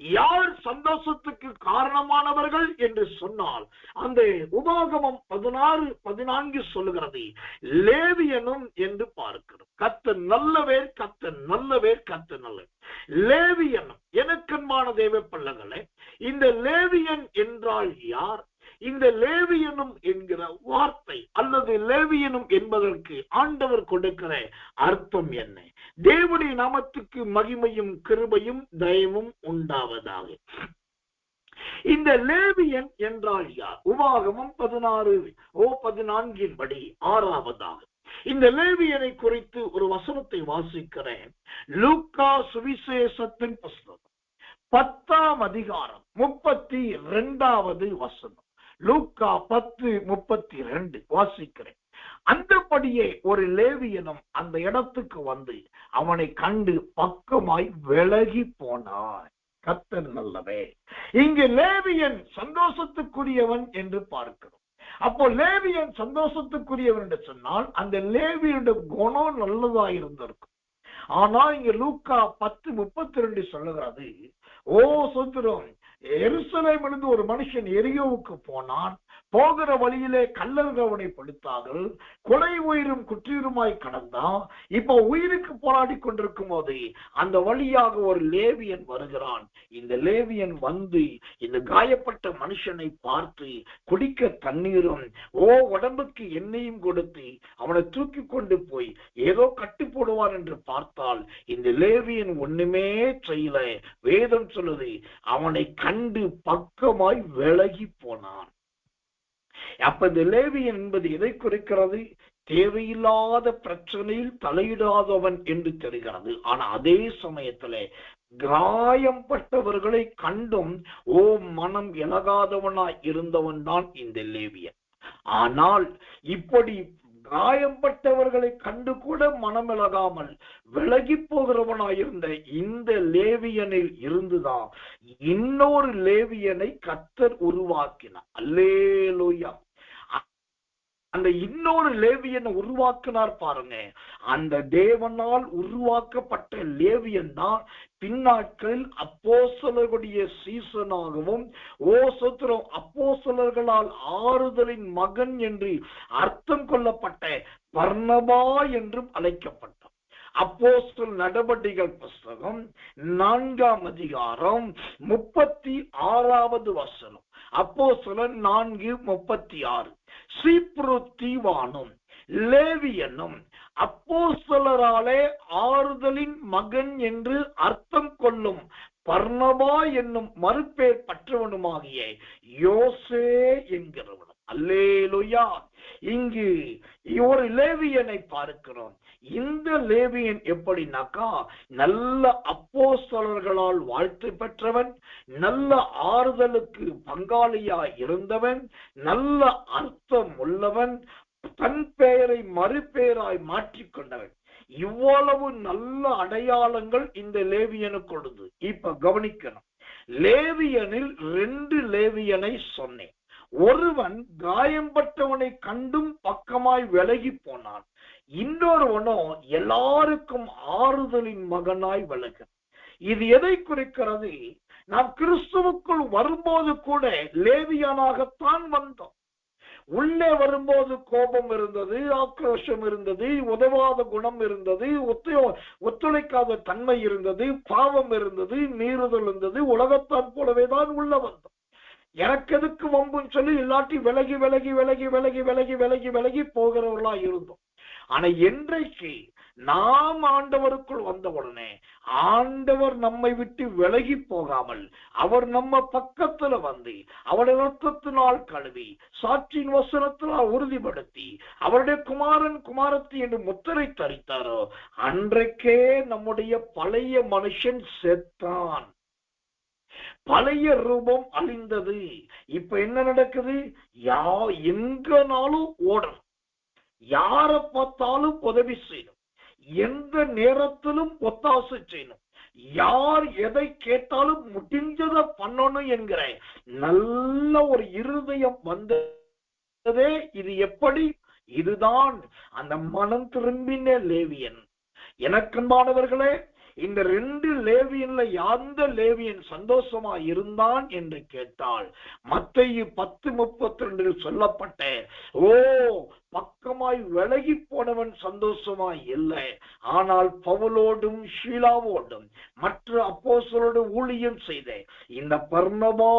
யார் சந்தோஷத்துக்கு காரணமானவர்கள் என்று சொன்னால், அந்த உபாகமம் 16:14 சொல்லுகிறது, லேவியனும் என்று பார்க்கிறோம். கர்த்தர் நல்லவே, கர்த்தர் நல்லவே, கர்த்தர் நல்லவே. லேவியனும். எனக்கன்பான தேவ பிள்ளைகளே, இந்த லேவியன் என்றால் யார்? இந்த லேவியனும் என்கிற வார்த்தை அல்லது லேவியனும் என்பதற்கு ஆண்டவர் கொடுக்கிற அர்த்தம் என்ன? தேவனுடைய நாமத்துக்கு மகிமையும் கிருபையும் தயவும் உண்டாவதாக. இந்த லேவியன் என்றால் யார்? உபாகமம் 16:14 படி 6வதாக இந்த லேவியனை குறித்து ஒரு வசனத்தை வாசிக்கிறேன். லூக்கா சுவிசேஷத்தின் புஸ்தகம் 10ஆம் அதிகாரம் 32வது வசனம். லூக்கா 10:32 வாசிக்கிறேன். அந்தபடியே ஒரு லேவியனும் அந்த இடத்துக்கு வந்து அவனை கண்டு பக்கமாய் விலகி போனான். கர்த்தர் நல்லவே. இங்கு லேவியன் சந்தோஷத்துக்குரியவன் என்று பார்க்கிறோம். அப்போ லேவியன் சந்தோஷத்துக்குரியவன் என்று சொன்னால் அந்த லேவியனுடைய குணம் நல்லதா இருந்திருக்கும். ஆனா இங்க லூக்கா 10:32 சொல்லுகிறது, ஓ சுத்திரம், எருசலேமிலிருந்து ஒரு மனுஷன் எரியோவுக்கு போனான். போகிற வழியிலே கல்லர்கள் அவனை படுத்தார்கள். கொலை உயிரும் குற்றீருமாய் கடந்தான். இப்ப உயிருக்கு போராடி கொண்டிருக்கும் போது அந்த வழியாக ஒரு லேவியன் வருகிறான். இந்த லேவியன் வந்து இந்த காயப்பட்ட மனுஷனை பார்த்து குடிக்க தண்ணீரும் உடம்புக்கு எண்ணெயும் கொடுத்து அவனை தூக்கி கொண்டு போய் ஏதோ கட்டு போடுவார் என்று பார்த்தால் இந்த லேவியன் ஒண்ணுமே செய்யல. வேதம் சொல்லுது, அவனை கண்டு பக்கமாய் விலகி போனான். அப்ப இந்த லேவியன் என்பது எதை குறிக்கிறது? தேவையில்லாத பிரச்சனையில் தலையிடாதவன் என்று தெரிகிறது. ஆனா அதே சமயத்துல காயம்பட்டவர்களை கண்டும் மனம் இலகாதவனாய் இருந்தவன் தான் இந்த லேவியன். ஆனால் இப்படி காயம்பட்டவர்களை கண்டு கூட மனமிளகாமல் விலகி போகிறவனாயிருந்த இந்த லேவியனில் இருந்துதான் இன்னொரு லேவியனை கர்த்தர் உருவாக்கினார். அல்லேலூயா. அந்த இன்னொரு லேவியனை உருவாக்கினார் பாருங்க. அந்த தேவனால் உருவாக்கப்பட்ட லேவியன் தான் பின்னாட்களில் அப்போஸ்தலர்களுடைய சீசனாகவும் அப்போஸ்தலர்களால் ஆறுதலின் மகன் என்று அர்த்தம் கொள்ளப்பட்ட பர்னபா என்றும் அழைக்கப்பட்டார். அப்போஸ்தலர் நடவடிக்கைகள் புஸ்தகம் 4ஆம் அதிகாரம் 36வது வசனம். அப்போஸ்தலர் 4:36. சீப்ரு தீவானும் லேவியனும் அப்போஸ்தலராலே ஆறுதலின் மகன் என்று அர்த்தம் கொள்ளும் பர்னபா என்னும் மறுபேர் பற்றவனுமாகிய யோசே என்கிறவனும். அல்லேலூயா. இங்கு ஒரு லேவியனை பார்க்கிறோம். இந்த லேவியன் எப்படின்னாக்கா, நல்ல அப்போஸ்தலர்களால் வாழ்த்து பெற்றவன், நல்ல ஆறுதலுக்கு பங்காளியாய் இருந்தவன், நல்ல அர்த்தம் உள்ளவன், தன் பெயரை மறுபெயராய் மாற்றிக்கொண்டவன். இவ்வளவு நல்ல அடையாளங்கள் இந்த லேவியனுக்கு கொடுது. இப்ப கவனிக்கணும். லேவியனில் 2 லேவியனை சொன்னேன். ஒருவன் காயம்பட்டவனை கண்டும் பக்கமாய் விலகி போனான். இன்னொருவனோ எல்லாருக்கும் ஆறுதலின் மகனாய் விலகு. இது எதை குறிக்கிறது? நாம் கிறிஸ்துவுக்குள் வரும்போது கூட லேவியனாகத்தான் வந்தோம். உள்ளே வரும்போது கோபம் இருந்தது, ஆக்ரோஷம் இருந்தது, உதவாத குணம் இருந்தது, ஒத்துழைக்காத தன்மை இருந்தது, பாவம் இருந்தது, மீறுதல் இருந்தது. உலகத்தான் போலவே தான் உள்ள வந்தோம். எனக்கு எதுக்கு வம்புன்னு சொல்லி இல்லாட்டி விலகி விலகி விலகி விலகி விலகி விலகி விலகி போகிறவர்களா இருந்தோம். ஆனா என்றைக்கு நாம் ஆண்டவருக்குள் வந்தவுடனே ஆண்டவர் நம்மை விட்டு விலகி போகாமல் அவர் நம்ம பக்கத்துல வந்து அவருடைய ரத்தத்தினால் கழுவி சாட்சியின் வசனத்தினால் உறுதிப்படுத்தி அவருடைய குமாரன் குமாரத்தி என்று முத்திரை தரித்தாரோ அன்றைக்கே நம்முடைய பழைய மனுஷன் செத்தான். பழைய ரூபம் அழிந்தது. இப்ப என்ன நடக்குது? எங்கனாலும் ஓடணும், யார பார்த்தாலும் உதவி செய்யணும், எந்த நேரத்திலும் ஒத்தாசை செய்யணும், யார் எதை கேட்டாலும் முடிஞ்சதை பண்ணணும் என்கிற நல்ல ஒரு இருதயம் வந்ததே. இது எப்படி? இதுதான் அந்த மனம் திரும்பின லேவியன். எனக்கன்பானவர்களே, இந்த 2 லேவியன்ல எந்த லேவியன் சந்தோஷமா இருந்தான் என்று கேட்டால் மத்தேயு 10:32 சொல்லப்பட்ட பக்கமாய் விலகி போனவன் சந்தோஷமாய் இல்லை. ஆனால் பவுலோடும் ஷீலாவோடும் மற்ற அப்போஸ்தலரோடு ஊழியம் செய்த இந்த பர்னபா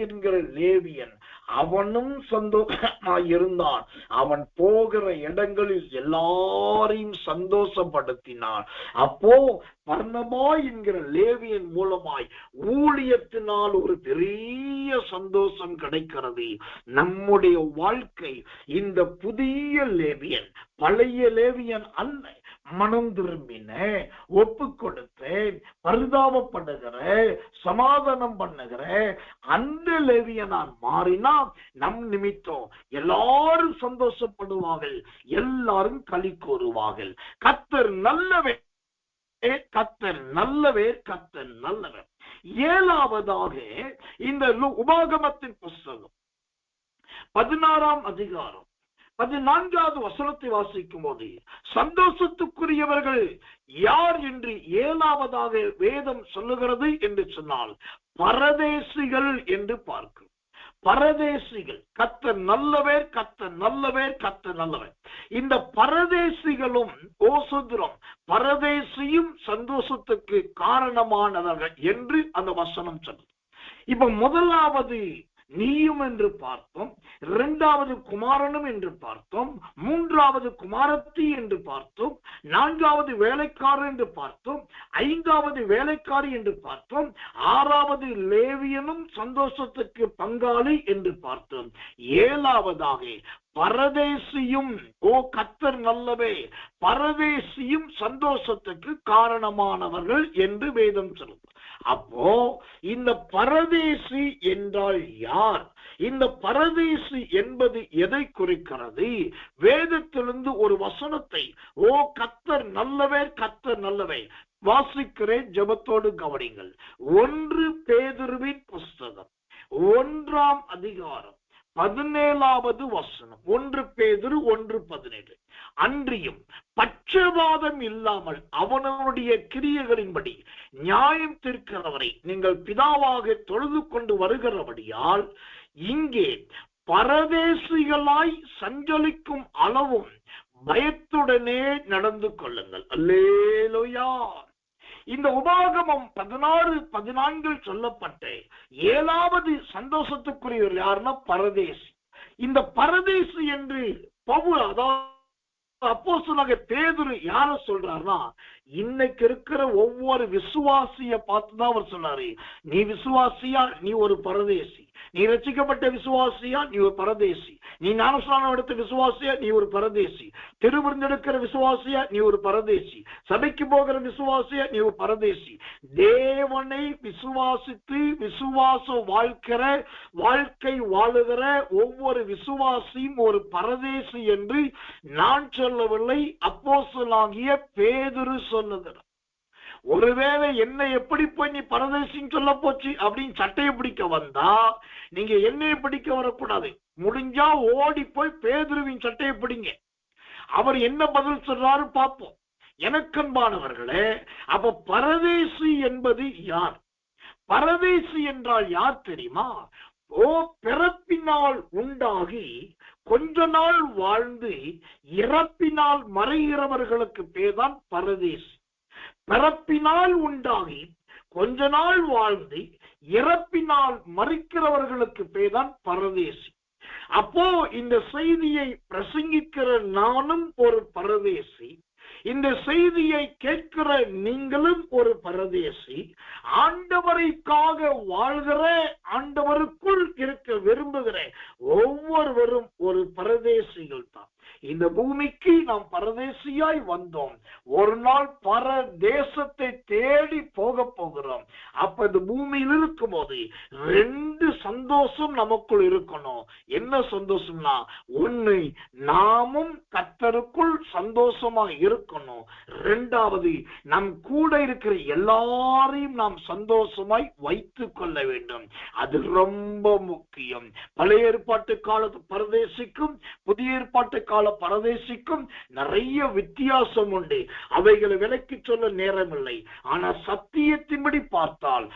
என்கிற லேவியன் அவனும் சந்தோஷமாய் இருந்தான். அவன் போகிற இடங்களில் எல்லாரையும் சந்தோஷப்படுத்தினான். அப்போ பர்னபா என்கிற லேவியன் மூலமாய் ஊழியத்தினால் ஒரு பெரிய சந்தோஷம் கிடைக்கிறது. நம்முடைய வாழ்க்கை இந்த புதிய லேவியன், பழைய லேவியன் அல்ல. மனம் திரும்பின, ஒப்பு கொடுத்தேன், பரிதாபப்படுகிற, சமாதானம் பண்ணுகிற அந்த லேவியனான் மாறினா நம் நிமித்தம் எல்லாரும் சந்தோஷப்படுவார்கள், எல்லாரும் களி கூறுவார்கள். கர்த்தர் நல்லவர், கர்த்தர் நல்லவர், கர்த்தர் நல்லவர். 7வதாக இந்த உபாகமத்தின் புஸ்தகம் 16ஆம் அதிகாரம் 14வது வசனத்தை வாசிக்கும் போது சந்தோஷத்துக்குரியவர்கள் யார் என்று 7வதாக வேதம் சொல்லுகிறது என்று சொன்னால் பரதேசிகள் என்று பார்க்கும். பரதேசிகள். கர்த்தர் நல்லவர், கர்த்தர் நல்லவர், கர்த்தர் நல்லவர். இந்த பரதேசிகளும் ஓசுதிரம் பரதேசியும் சந்தோஷத்துக்கு காரணமானவர்கள் என்று அந்த வசனம் சொல்லுது. இப்ப முதலாவது நீயும் என்று பார்த்தோம், 2வது குமாரனும் என்று பார்த்தோம், 3வது குமாரத்தி என்று பார்த்தோம், 4வது வேலைக்காரர் என்று பார்த்தோம், 5வது வேலைக்காரி என்று பார்த்தோம், 6வது லேவியனும் சந்தோஷத்துக்கு பங்காளி என்று பார்த்தோம். 7வதாக பரதேசியும், கர்த்தர் நல்லவே, பரதேசியும் சந்தோஷத்துக்கு காரணமானவர்கள் என்று வேதம் சொல்லும். அப்போ இந்த பரதேசி என்றால் யார்? இந்த பரதேசி என்பது எதை குறிக்கிறது? வேதத்திலிருந்து ஒரு வசனத்தை கர்த்தர் நல்லவர், கர்த்தர் நல்லவர் வாசிக்கிறேன், ஜெபத்தோடு கவனிங்கள். 1 பேதுருவின் புஸ்தகம் 1ஆம் அதிகாரம் 17வது வசனம். 1 பேதுரு 1:17. அன்றியும் பட்சபாதம் இல்லாமல் அவனுடைய கிரியைகளின்படி நியாயம் தீர்க்கிறவரை நீங்கள் பிதாவாக தொழுது கொண்டு வருகிறபடியால் இங்கே பரதேசிகளாய் சஞ்சலிக்கும் அளவும் பயத்துடனே நடந்து கொள்ளுங்கள். அல்லேலூயா. இந்த உபாகமம் 16-14 சொல்லப்பட்ட 7வது சந்தோஷத்துக்குரியவர் யாருன்னா பரதேசி. இந்த பரதேசி என்று பவுல், அதாவது அப்போஸ்தலனாகிய பேதுரு யார சொல்றாருன்னா, இன்னைக்கு இருக்கிற ஒவ்வொரு விசுவாசிய பார்த்துதான் அவர் சொன்னாரு, நீ விசுவாசியா நீ ஒரு பரதேசி, நீ ரட்சிக்கப்பட்ட விசுவாசியா நீ ஒரு பரதேசி, நீ ஞானஸ்நானம் எடுத்த விசுவாசியா நீ ஒரு பரதேசி, திருவிருந்தெடுக்கிற விசுவாசியா நீ ஒரு பரதேசி, சபைக்கு போகிற விசுவாசியா நீ ஒரு பரதேசி. தேவனை விசுவாசித்து விசுவாச வாழ்க்கை வாழுகிற ஒவ்வொரு விசுவாசியும் ஒரு பரதேசி என்று நான் சொல்லவில்லை, அப்போஸ்தலனாகிய பேதுரு சொல்லுகிறார். ஒருவேளை என்ன எப்படி போய் நீ பரதேசின்னு சொல்ல போச்சு அப்படின்னு சட்டையை பிடிக்க வந்தா நீங்க என்னைய பிடிக்க வரக்கூடாது. முடிஞ்சா ஓடி போய் பேதுருவின் சட்டையை பிடிங்க. அவர் என்ன பதில் சொல்றாரு பார்ப்போம். எனக்கன்பானவர்களே, அப்ப பரதேசி என்பது யார்? பரதேசி என்றால் யார் தெரியுமா? பிறப்பினால் உண்டாகி கொஞ்ச நாள் வாழ்ந்து இறப்பினால் மறைகிறவர்களுக்கு பேர்தான் பரதேசி. பிறப்பினால் உண்டாகி கொஞ்ச நாள் வாழ்ந்து இறப்பினால் மறிக்கிறவர்களுக்கு பேர்தான் பரதேசி. அப்போ இந்த செய்தியை பிரசங்கிக்கிற நானும் ஒரு பரதேசி. இந்த செய்தியை கேட்கிற நீங்களும் ஒரு பரதேசி, ஆண்டவருக்காக வாழ்கிற, ஆண்டவருக்குள் இருக்க விரும்புகிற ஒவ்வொருவரும் ஒரு பரதேசிகள் தான். இந்த பூமிக்கு நாம் பரதேசியாய் வந்தோம். ஒரு நாள் பரதேசத்தை தேடி போக போகிறோம். அப்ப இந்த பூமியில் இருக்கும் போது ரெண்டு சந்தோஷம் நமக்குள் இருக்கணும். என்ன சந்தோஷம்னா, ஒண்ணு நாமும் கர்த்தருக்குள் சந்தோஷமா இருக்கணும். ரெண்டாவது, நம் கூட இருக்கிற எல்லாரையும் நாம் சந்தோஷமாய் வைத்துக் கொள்ள வேண்டும். அது ரொம்ப முக்கியம். பழைய ஏற்பாட்டு காலத்து பரதேசிக்கும் புதிய ஏற்பாட்டு கால பரதேசிக்கும் நிறைய வித்தியாசம் உண்டு. அவைகளை விலக்கி சொல்ல நேரமில்லை. ஆனா சத்தியத்தின்படி பார்த்தால்,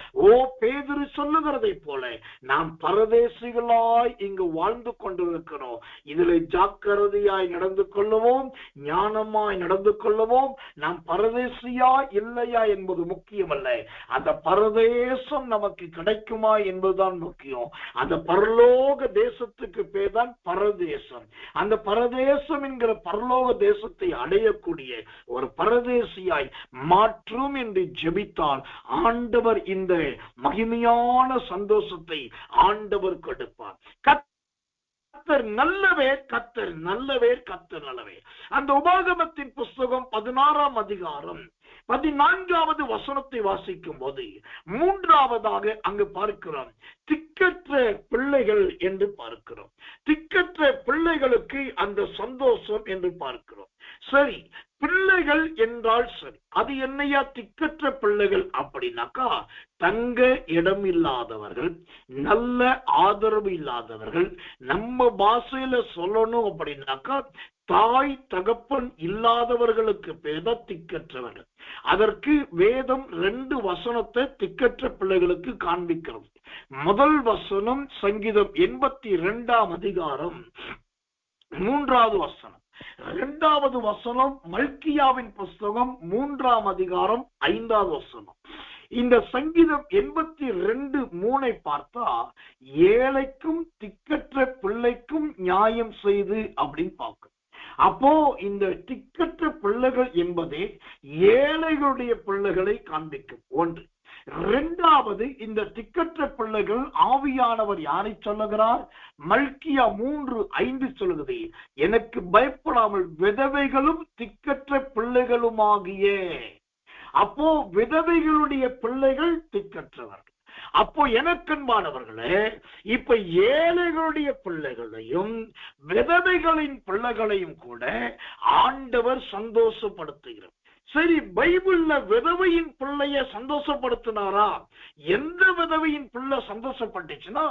பேதுரு சொல்லுகிறதை போல நாம் பரதேசிகளாய் இங்கு வாழ்ந்து கொண்டிருக்கிறோம். இதில் ஜாக்கிரதையாய் நடந்து கொள்ளுவோம், ஞானமாய் நடந்து கொள்ளுவோம். நாம் பரதேசியா இல்லையா என்பது முக்கியமல்ல, அந்த பரதேசம் நமக்கு கிடைக்குமா என்பதுதான் முக்கியம். அந்த பரலோக தேசத்துக்கு பேர் தான் பரதேசம். அந்த பரதேசம் என்கிற பரலோக தேசத்தை அடையக்கூடிய ஒரு பரதேசியாய் மாற்றும் என்று ஜெபித்தால் ஆண்டவர் இந்த மகிமையான சந்தோஷத்தை ஆண்டவர் கொடுப்பார். கர்த்தர் நல்லவர், கர்த்தர் நல்லவர், கர்த்தர் நல்லவர். அந்த உபாகமத்தின் புஸ்தகம் 16ஆம் அதிகாரம் 14வது வசனத்தை வாசிக்கும் போது மூன்றாவதாக அங்கு பார்க்கிறோம், திக்கற்ற பிள்ளைகள் என்று பார்க்கிறோம். திக்கற்ற பிள்ளைகளுக்கு அந்த சந்தோஷம் என்று பார்க்கிறோம். சரி, பிள்ளைகள் என்றால் சரி, அது என்னையா திக்கற்ற பிள்ளைகள் அப்படின்னாக்கா, தங்க இடம் இல்லாதவர்கள், நல்ல ஆதரவு இல்லாதவர்கள். நம்ம பாஷையில சொல்லணும் அப்படின்னாக்கா, தாய் தகப்பன் இல்லாதவர்களுக்கு பேர் திக்கற்றவர்கள். அதற்கு வேதம் 2 வசனத்தை திக்கற்ற பிள்ளைகளுக்கு காண்பிக்கிறது. முதல் வசனம் சங்கீதம் 82ஆம் அதிகாரம் 3வது வசனம். 2வது வசனம் மல்கியாவின் புஸ்தகம் 3ஆம் அதிகாரம் 5வது வசனம். இந்த சங்கீதம் 82:3 பார்த்தா, ஏழைக்கும் திக்கற்ற பிள்ளைக்கும் நியாயம் செய்து அப்படின்னு பார்க்கும். அப்போ இந்த திக்கற்ற பிள்ளைகள் என்பதே ஏழைகளுடைய பிள்ளைகளை காண்பிக்கும். ஒன்று. இரண்டாவது, இந்த திக்கற்ற பிள்ளைகள் ஆவியானவர் யாரை சொல்லுகிறார்? மல்கியா 3:5 சொல்லுகிறது, எனக்கு பயப்படாமல் விதவைகளும் திக்கற்ற பிள்ளைகளுமாகிய. அப்போ விதவைகளுடைய பிள்ளைகள் திக்கற்றவர்கள். அப்போ எனக்கன்பானவர்களே, இப்ப ஏழைகளுடைய பிள்ளைகளையும் விதவைகளின் பிள்ளைகளையும் கூட ஆண்டவர் சந்தோஷப்படுத்துகிறார். சரி, பைபிள்ல விதவையின் பிள்ளைய சந்தோஷப்படுத்தினாரா? எந்த விதவையின் பிள்ளை சந்தோஷப்பட்டுச்சுன்னா,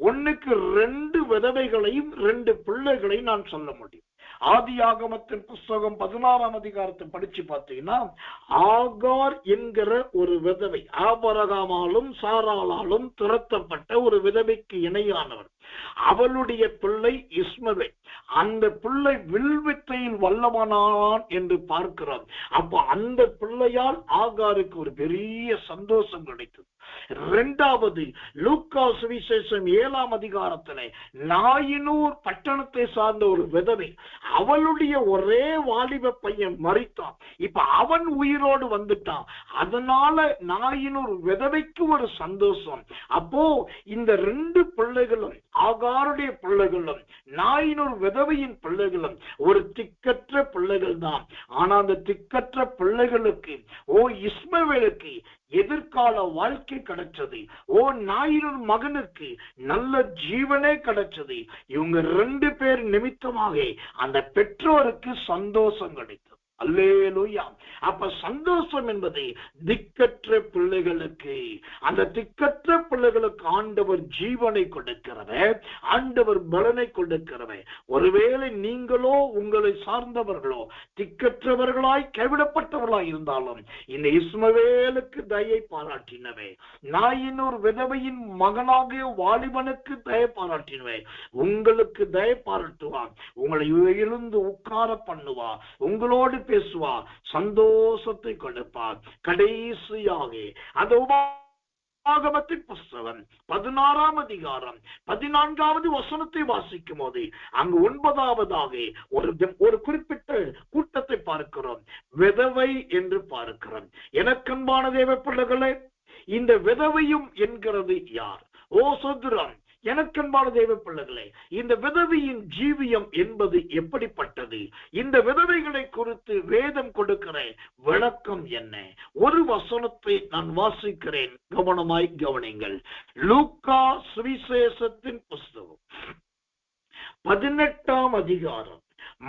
ஒண்ணுக்கு 2 விதவைகளையும் 2 பிள்ளைகளையும் நான் சொல்ல முடியும். ஆதியாகமத்தின் புஸ்தகம் 16ஆம் அதிகாரத்தை படிச்சு பார்த்தீங்கன்னா, ஆகார் என்கிற ஒரு விதவை, ஆபிரகாமாலும் சாராளாலும் துரத்தப்பட்ட ஒரு விதவைக்கு இணையானவர். அவளுடைய பிள்ளை இஸ்மவேல். அந்த பிள்ளை வில்வித்தையில் வல்லவனான் என்று பார்க்கிறோம். அப்ப அந்த பிள்ளையால் ஆகாருக்கு ஒரு பெரிய சந்தோஷம் கிடைத்தது. இரண்டாவது, லூக்கா சுவிசேஷம் 7ஆம் அதிகாரத்திலே நாயினூர் பட்டணத்தை சார்ந்த ஒரு விதவை, அவளுடைய ஒரே வாலிப பையன் மரித்தான். இப்ப அவன் உயிரோடு வந்துட்டான். அதனால நாயினூர் விதவைக்கு ஒரு சந்தோஷம். அப்போ இந்த 2 பிள்ளைகளும், ஆகாருடைய பிள்ளைகளும் நாயினூர் விதவையின் பிள்ளைகளும் ஒரு திக்கற்ற பிள்ளைகள் தான். ஆனா அந்த திக்கற்ற பிள்ளைகளுக்கு, இஸ்மவேலுக்கு எதிர்கால வாழ்க்கை கிடைச்சது. நாயினூர் மகனுக்கு நல்ல ஜீவனே கிடைச்சது. இவங்க 2 பேர் நிமித்தமாக அந்த பெற்றோருக்கு சந்தோஷம் கிடைத்தது. அல்லேலூயா. அப்ப சந்தோஷம் என்பது திக்கற்ற பிள்ளைகளுக்கு. அந்த திக்கற்ற பிள்ளைகளுக்கு ஆண்டவர் ஜீவனை கொடுக்கிறவர், ஆண்டவர் பலனை கொடுக்கிறவர். ஒருவேளை நீங்களோ உங்களை சார்ந்தவர்களோ திக்கற்றவர்களாய் கைவிடப்பட்டவர்களாய் இருந்தாலும், இந்த இஸ்மவேலுக்கு தயை பாராட்டினவே, நாயினூர் விதவையின் மகனாகிய வாலிபனுக்கு தயை பாராட்டினவே, உங்களுக்கு தயை பாராட்டுவான். உங்களை எழுந்து உட்கார பண்ணுவா, உங்களோடு பேசுவா, சந்தோஷத்தை கொடுப்பார். கடைசியாக அந்த ஆகமத்தின் புஸ்தகம் 16ஆம் அதிகாரம் 14வது வசனத்தை வாசிக்கும் போது அங்கு 9வதாக ஒரு குறிப்பிட்ட கூட்டத்தை பார்க்கிறோம். விதவை என்று பார்க்கிறோம். எனக்கன்பான தேவ பிள்ளைகளே, இந்த விதவையும் என்கிறது யார்? ஓ சோதரம், எனக்கன்பான தேவ பிள்ளைகளே, இந்த விதவையின் ஜீவியம் என்பது எப்படிப்பட்டது? இந்த விதவைகளை குறித்து வேதம் கொடுக்கிற விளக்கம் என்ன? ஒரு வசனத்தை நான் வாசிக்கிறேன், கவனமாய் கவனிங்கள். லூக்கா சுவிசேஷத்தின் புஸ்தகம் 18ஆம் அதிகாரம்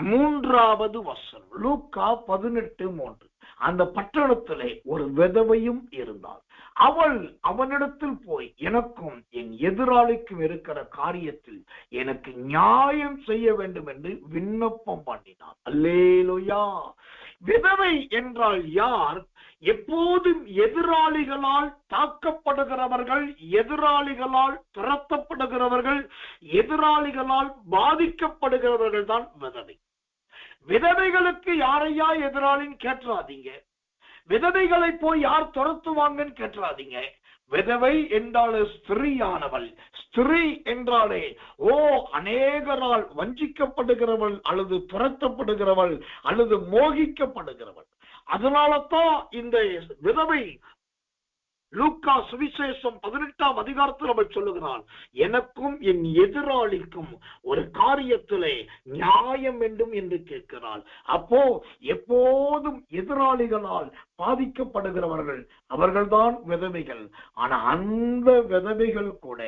3வது வசனம். லூக்கா 18:3. அந்த பட்டணத்திலே ஒரு விதவையும் இருந்தாள். அவள் அவனிடத்தில் போய், எனக்கும் என் எதிராளிக்கும் இருக்கிற காரியத்தில் எனக்கு நியாயம் செய்ய வேண்டும் என்று விண்ணப்பம் பண்ணினாள். அல்லேலூயா. விதவை என்றால் யார்? எப்போதும் எதிராளிகளால் தாக்கப்படுகிறவர்கள், எதிராளிகளால் துரத்தப்படுகிறவர்கள், எதிராளிகளால் பாதிக்கப்படுகிறவர்கள் தான் விதவை. விதவைகளுக்கு யாரையா எதிராளின்னு கேட்டுறாதீங்க. விதவைகளை போய் யார் துரத்துவாங்கன்னு கேட்டுறாதீங்க. விதவை என்றால் ஸ்திரீயானவள். ஸ்திரீ என்றாலே அநேகரால் வஞ்சிக்கப்படுகிறவள், அல்லது துரத்தப்படுகிறவள், அல்லது மோகிக்கப்படுகிறவள். அதனால தான் இந்த விதவை லூக்கா சுவிசேஷம் 18ஆம் அதிகாரத்தில் அவர் சொல்லுகிறார், எனக்கும் என் எதிராளிக்கும் ஒரு காரியத்திலே நியாயம் வேண்டும் என்று கேட்கிறாள். அப்போ எப்போதும் எதிராளிகளால் பாதிக்கப்படுகிறவர்கள் அவர்கள்தான் விதவைகள். ஆனா அந்த விதவைகள் கூட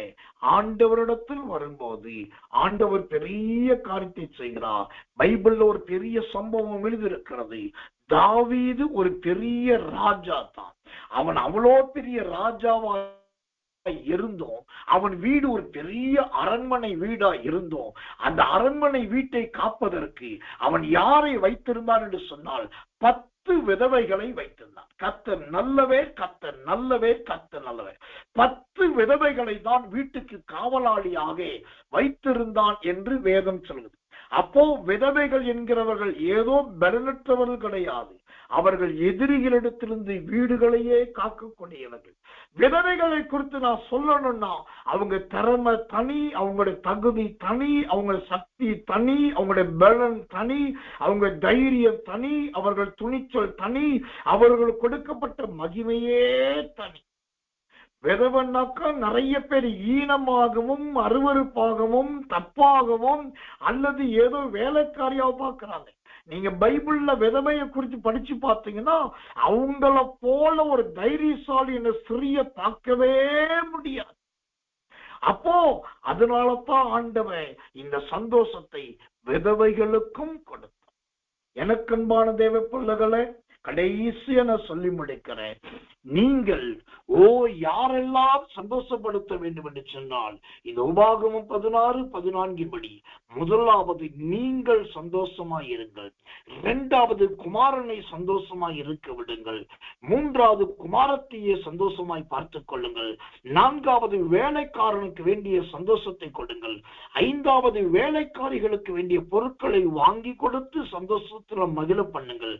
ஆண்டவரிடத்தில் வரும்போது ஆண்டவர் பெரிய காரியத்தை செய்கிறார். பைபிள்ல ஒரு பெரிய சம்பவம் எழுதியிருக்கிறது. தாவீது ஒரு பெரிய ராஜா தான். அவன் அவ்வளோ பெரிய ராஜாவா இருந்தோம், அவன் வீடு ஒரு பெரிய அரண்மனை வீடா இருந்தோம். அந்த அரண்மனை வீட்டை காப்பதற்கு அவன் யாரை வைத்திருந்தான் என்று சொன்னால் 10 விதவைகளை வைத்திருந்தான். கர்த்தர் நல்லவே, கர்த்தர் நல்லவே, கர்த்தர் நல்லவே. 10 விதவைகளை தான் வீட்டுக்கு காவலாளியாக வைத்திருந்தான் என்று வேதம் சொல்லுது. அப்போ விதவைகள் என்கிறவர்கள் ஏதோ பலனற்றவர்கள் கிடையாது. அவர்கள் எதிரிகளிடத்திலிருந்து வீடுகளையே காக்கக்கூடியவர்கள். விதவைகளை குறித்து நான் சொல்லணும்னா அவங்க திறமை தனி, அவங்களுடைய தகுதி தனி, அவங்க சக்தி தனி, அவங்களுடைய பலன் தனி, அவங்க தைரியம் தனி, அவர்கள் துணிச்சல் தனி, அவர்களுக்கு கொடுக்கப்பட்ட மகிமையே தனி. விதவன்னாக்கா நிறைய பேர் ஈனமாகவும் அருவருப்பாகவும் தப்பாகவும் அல்லது ஏதோ வேலைக்காரியாக பார்க்கிறாங்க. நீங்க பைபிள்ல விதவையை குறித்து படிச்சு பார்த்தீங்கன்னா அவங்கள போல ஒரு தைரியசாலி என்ற ஸ்திரீயை பார்க்கவே முடியாது. அப்போ அதனாலதான் ஆண்டவன் இந்த சந்தோஷத்தை விதவைகளுக்கும் கொடுத்தார். எனக்கன்பான தேவ பிள்ளைகளே, கடைசியா நான் சொல்லி முடிக்கிறேன். நீங்கள் யாரெல்லாம் சந்தோஷப்படுத்த வேண்டும் என்று சொன்னால் இந்த உபாகமம் 16:14 படி முதலாவது நீங்கள் சந்தோஷமாய் இருங்கள், 2வது குமாரனை சந்தோஷமாய் இருக்க விடுங்கள், 3வது குமாரத்தையே சந்தோஷமாய் பார்த்துக் கொள்ளுங்கள், 4வது வேலைக்காரனுக்கு வேண்டிய சந்தோஷத்தை கொடுங்கள், 5வது வேலைக்காரிகளுக்கு வேண்டிய பொருட்களை வாங்கி கொடுத்து சந்தோஷத்துல மகிழ பண்ணுங்கள்,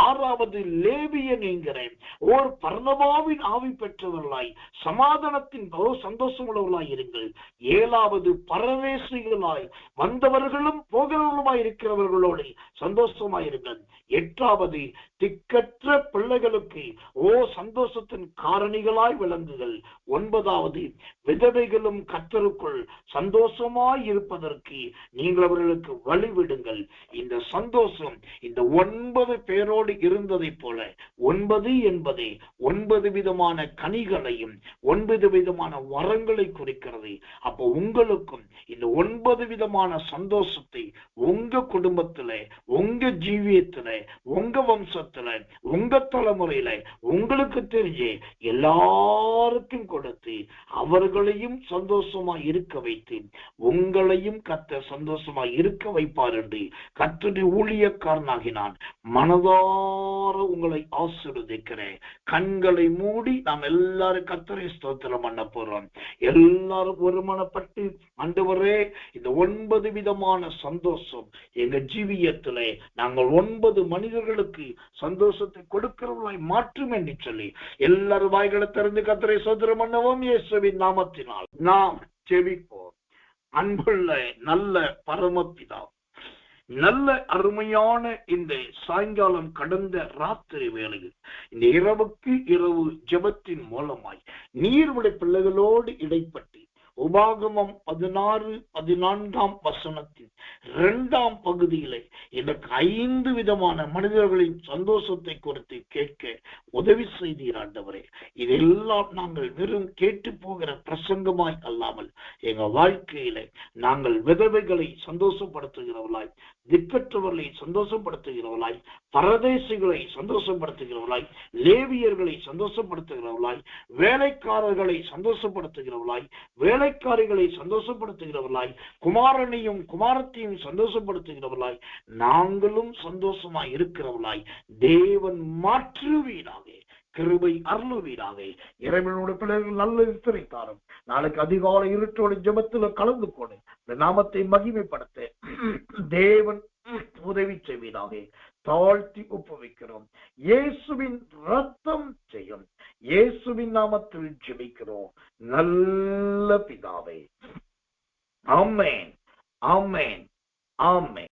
6வது லேவியன் என்கிற ஓர் பர்னபாவின் ஆவி பெற்றவர்களாய் சமாதானத்தின் சந்தோஷம் உள்ளவர்களாய் இருங்கள், 7வது பரதேசிகளாய் வந்தவர்களும் போகிறவர்களுமாய் இருக்கிறவர்களோடு சந்தோஷமாயிருங்கள், 8வது திக்கற்ற பிள்ளைகளுக்கு சந்தோஷத்தின் காரணிகளாய் விளங்குகள், 9வது விதவைகளும் கர்த்தருக்குள் சந்தோஷமாய் இருப்பதற்கு நீங்கள் அவர்களுக்கு வழிவிடுங்கள். இந்த சந்தோஷம் இந்த 9 பேரோடு இருந்ததை போல 9 என்பதே 9 விதமான கனிகளையும் 9 விதமான வரங்களை குறிக்கிறது. அப்போ உங்களுக்கும் இந்த 9 விதமான சந்தோஷத்தை உங்க குடும்பத்துல, உங்க ஜீவியத்துல, உங்க வம்சத்துல, உங்க தலைமுறையில உங்களுக்கு தெரிஞ்சு எல்லாருக்கும் கொடுத்து அவர்களையும் சந்தோஷமா இருக்க வைத்து உங்களையும் கர்த்தர் சந்தோஷமா இருக்க வைப்பார் என்று கர்த்தருடைய ஊழியக்காரனாகி நான் மனதார உங்களை ஆசீர்வதிக்கிறேன். கண்களை மூடி நாம் எல்லாரும் கர்த்தரை ஸ்தோத்திரம் பண்ண போறோம். எல்லாரும் ஒருமனப்பட்டு ஆண்டவரே இந்த 9 விதமான சந்தோஷம் எங்க ஜீவியத்திலே நாங்கள் 9 மனிதர்களுக்கு சந்தோஷத்தை கொடுக்கிறவர்களாய் மாற்றும் என்று சொல்லி எல்லாரும் வாய்களை திறந்து கர்த்தரை ஸ்தோத்திரம் பண்ணுவோம். இயேசுவின் நாமத்தினால் நாம் ஜெபிப்போம். அன்புள்ள நல்ல பரமபிதா, நல்ல அருமையான இந்த சாயங்காலம் கடந்த ராத்திரி வேளையில் இந்த இரவுக்கு இரவு ஜெபத்தின் மூலமாய் நீர்வுடைய பிள்ளைகளோடு இடைப்பட்டு உபாகமம் 16-14 2 பகுதியிலே எனக்கு 5 விதமான மனிதர்களின் சந்தோஷத்தை குறித்து கேட்க உதவி செய்தீர் ஆண்டவரே. இதெல்லாம் நாங்கள் வெறும் கேட்டு போகிற பிரசங்கமாய் அல்லாமல் எங்க வாழ்க்கையில நாங்கள் விதவைகளை சந்தோஷப்படுத்துகிறவர்களாய், திக்கற்றவர்களை சந்தோஷப்படுத்துகிறவர்களாய், பரதேசிகளை சந்தோஷப்படுத்துகிறவர்களாய், லேவியர்களை சந்தோஷப்படுத்துகிறவர்களாய், வேலைக்காரர்களை சந்தோஷப்படுத்துகிறவர்களாய், வேலைக்காரிகளை சந்தோஷப்படுத்துகிறவர்களாய், குமாரனையும் குமாரத்தையும் சந்தோஷப்படுத்துகிறவர்களாய், நாங்களும் சந்தோஷமாய் இருக்கிறவர்களாய் தேவன் மாற்றுவீராக, கிருபை அருளுவீராக. இறைவனோட பிள்ளைகள் நல்ல விஸ்தரித்தாரும் நாளைக்கு அதிகாலை இருட்டோட ஜெபத்துல கலந்து கொண்டு இந்த நாமத்தை மகிமைப்படுத்த தேவன் உதவி செய்வீராக. தாழ்த்தி ஒப்புவிக்கிறோம். இயேசுவின் ரத்தம் செய்யும். இயேசுவின் நாமத்தில் ஜெபிக்கிறோம் நல்ல பிதாவே. ஆமென், ஆமென், ஆமென்.